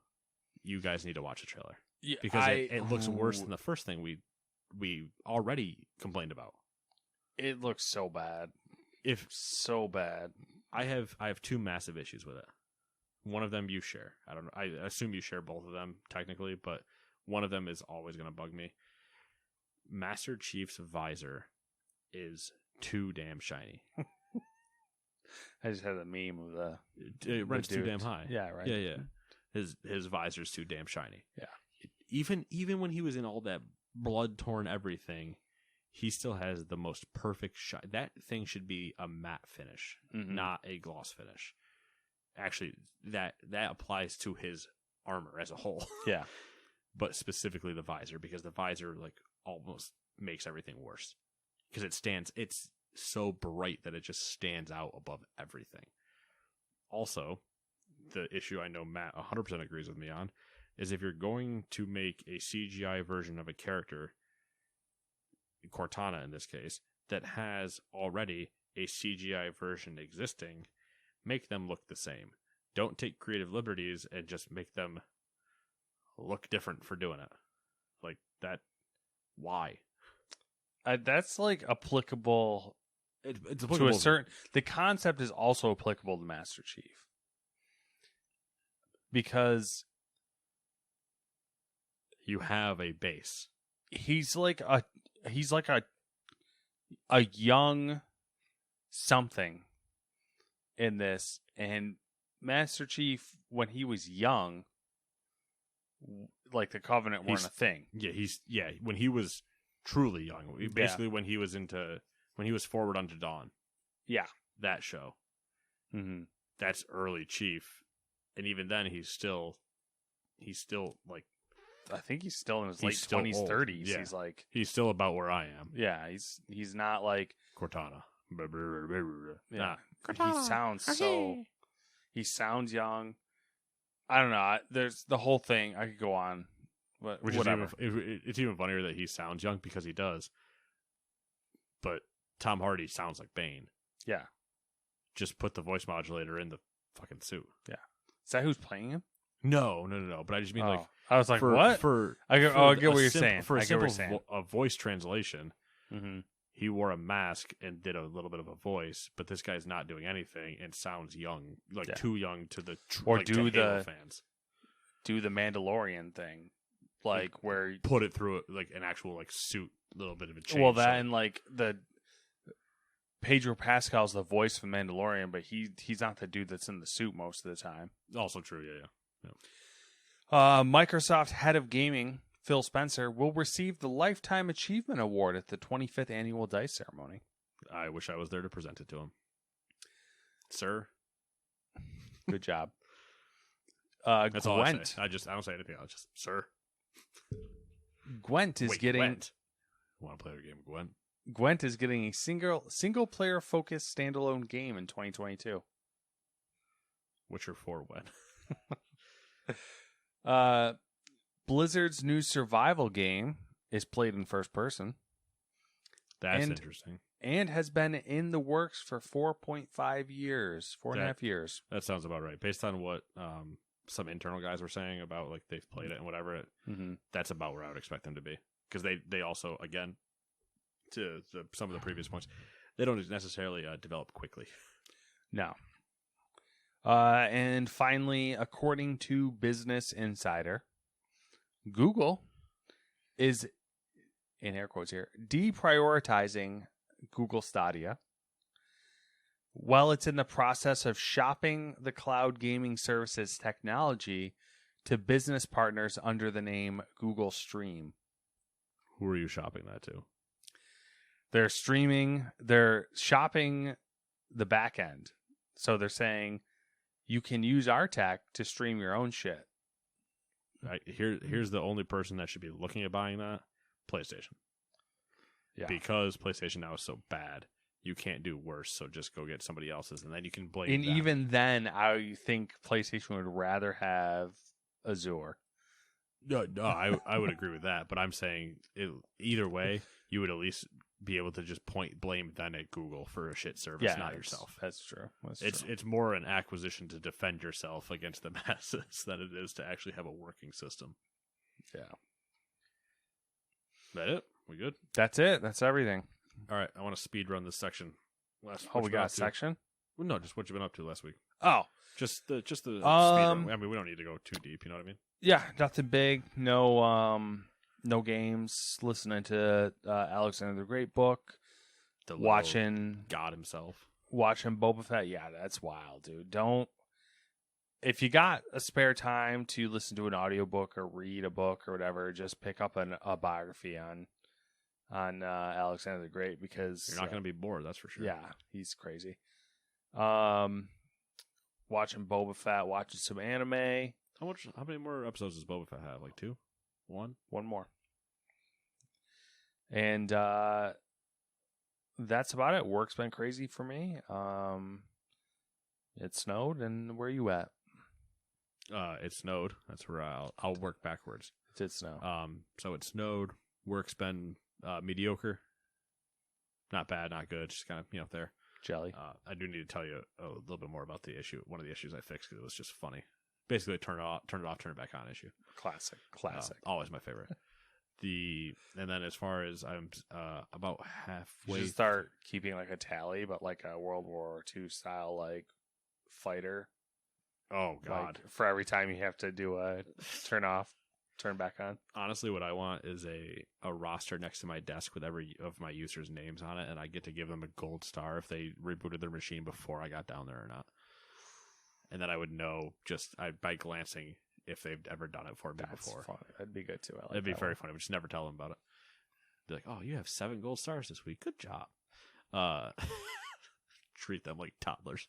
you guys need to watch the trailer. Yeah, because it looks worse than the first thing we already complained about. It looks so bad. So bad. I have two massive issues with it. One of them you share. I don't know. I assume you share both of them technically, but one of them is always going to bug me. Master Chief's visor is too damn shiny. I just had a meme of it runs too damn high. Yeah, right. Yeah. His visor's too damn shiny. Yeah. Even when he was in all that blood torn everything, he still has the most perfect shine. That thing should be a matte finish, not a gloss finish. Actually, that applies to his armor as a whole. Yeah. But specifically the visor, because the visor like almost makes everything worse. Because it's so bright that it just stands out above everything. Also, the issue I know Matt 100% agrees with me on is if you're going to make a CGI version of a character, Cortana in this case, that has already a CGI version existing, make them look the same. Don't take creative liberties and just make them look different for doing it. Like that. Why? That's like applicable. It's applicable to a certain. The concept is also applicable to Master Chief because you have a base. He's like a young something in this, and Master Chief when he was young, like the Covenant weren't a thing. Yeah, when he was truly young, basically when he was Forward Unto Dawn. Yeah, that show. Mm-hmm. That's early Chief, and even then he's still like. I think he's still in his late 20s, old. 30s. Yeah. He's still about where I am. Yeah, he's not like Cortana. Yeah, Cortana. He sounds young. I don't know. There's the whole thing. I could go on, but whatever. It's even funnier that he sounds young because he does. But Tom Hardy sounds like Bane. Yeah. Just put the voice modulator in the fucking suit. Yeah. Is that who's playing him? No. But I just mean like. I was like, what? I get what you're saying. For a simple voice translation, he wore a mask and did a little bit of a voice, but this guy's not doing anything and sounds young, too young to the Halo fans. Do the Mandalorian thing, like where put it through like an actual like suit, little bit of a change. Well, that and like the Pedro Pascal's the voice for Mandalorian, but he's not the dude that's in the suit most of the time. Also true, yeah. Microsoft head of gaming, Phil Spencer, will receive the Lifetime Achievement Award at the 25th Annual DICE ceremony. I wish I was there to present it to him. Sir. Good job. That's all I Gwent. say. I don't say anything. I'll just, sir. Gwent is getting. Gwent. Want to play a game of Gwent? Gwent is getting a single player focused standalone game in 2022. Witcher 4 when? Blizzard's new survival game is played in first person. That's interesting. And has been in the works for 4.5 years, 4.5 years. That sounds about right. Based on what some internal guys were saying about like they've played it and whatever, that's about where I would expect them to be. Because they also, again, to some of the previous points, they don't necessarily develop quickly. No. And finally, according to Business Insider, Google is, in air quotes here, deprioritizing Google Stadia while it's in the process of shopping the cloud gaming services technology to business partners under the name Google Stream. Who are you shopping that to? They're shopping the back end. So they're saying you can use our tech to stream your own shit. Here's the only person that should be looking at buying that: PlayStation. Yeah. Because PlayStation now is so bad, you can't do worse. So just go get somebody else's, and then you can blame. And them. even then, I think PlayStation would rather have Azure. No, I would agree with that. But I'm saying either way, you would at least be able to just blame then at Google for a shit service, not yourself. That's true. It's more an acquisition to defend yourself against the masses than it is to actually have a working system. Yeah. That it? We good? That's it. That's everything. All right. I want to speed run this section. We got a section? Well, no, just what you've been up to last week. Oh. Just the speed run. I mean, we don't need to go too deep. You know what I mean? Yeah, nothing big. No games. Listening to Alexander the Great book. Watching God himself. Watching Boba Fett. Yeah, that's wild, dude. If you got a spare time to listen to an audiobook or read a book or whatever, just pick up a biography on Alexander the Great, because you're not going to be bored. That's for sure. Yeah, he's crazy. Watching Boba Fett, watching some anime. How many more episodes does Boba Fett have? Like 2? 1? One more. And that's about it. Work's been crazy for me. It snowed, and where are you at? It snowed. That's where I'll work backwards. It did snow. So it snowed. Work's been mediocre. Not bad, not good. Just kind of there. Jelly. I do need to tell you a little bit more about the issue. One of the issues I fixed because it was just funny. Basically, turn it off, turn it back on issue. Classic. Always my favorite. And then as far as I'm about halfway. You should start keeping like a tally, but like a World War II style like fighter. Oh God! Like, for every time you have to do a turn off, turn back on. Honestly, what I want is a roster next to my desk with every of my users' names on it, and I get to give them a gold star if they rebooted their machine before I got down there or not. And then I would know by glancing if they've ever done it for me before. Fun. That'd be good too. That'd be very funny. We just never tell them about it. Be like, oh, you have 7 gold stars this week. Good job. Treat them like toddlers.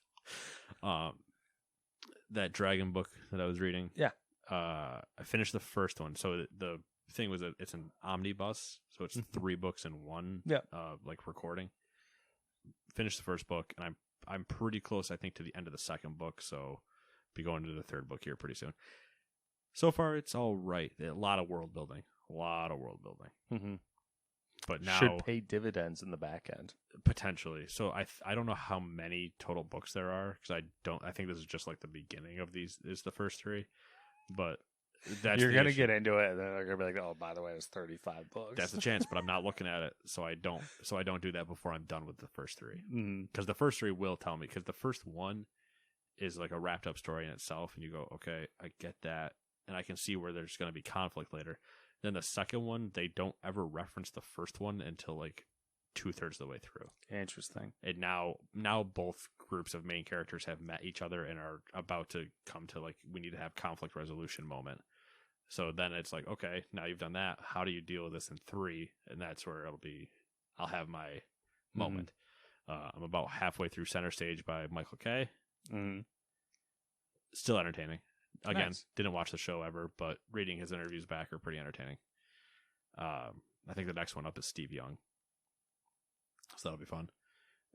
That dragon book that I was reading. Yeah. I finished the first one. So the thing was that it's an omnibus. So it's 3 books in one. Yeah. Like recording. Finished the first book, and I'm pretty close, I think, to the end of the second book. So be going to the third book here pretty soon. So far, it's all right. A lot of world building. Mm-hmm. But now should pay dividends in the back end potentially. So I don't know how many total books there are, because I think this is just like the beginning of these is the first 3, but that's you're gonna get into it and then they're gonna be like, oh, by the way, it's 35 books. That's the chance, but I'm not looking at it, so I don't do that before I'm done with the first 3, because the first 3 will tell me, because the first one is like a wrapped up story in itself, and you go, okay, I get that, and I can see where there's going to be conflict later. Then the second one, they don't ever reference the first one until like 2/3 of the way through. Interesting. And now both groups of main characters have met each other and are about to come to like, we need to have conflict resolution moment. So then it's like, okay, now you've done that. How do you deal with this in 3? And that's where I'll have my moment. I'm about halfway through Center Stage by Michael K. Mm-hmm. Still entertaining. Again, Nice. didn't watch the show ever, but reading his interviews back are pretty entertaining. I think the next one up is Steve Young. So that'll be fun.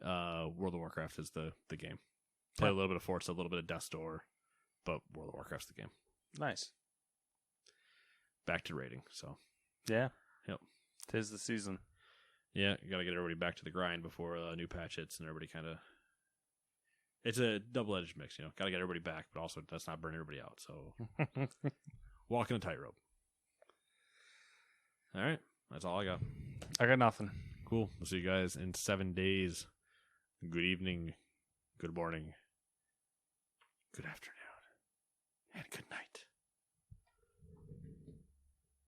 World of Warcraft is the game. Play a little bit of Forza, a little bit of Death's Door, but World of Warcraft's the game. Nice. Back to raiding, so. Yeah. Yep. 'Tis the season. Yeah, you gotta get everybody back to the grind before a new patch hits and everybody kind of... It's a double-edged mix, Gotta get everybody back, but also let's not burn everybody out, so... Walking a tightrope. All right, that's all I got. I got nothing. Cool. We'll see you guys in 7 days. Good evening, good morning, good afternoon.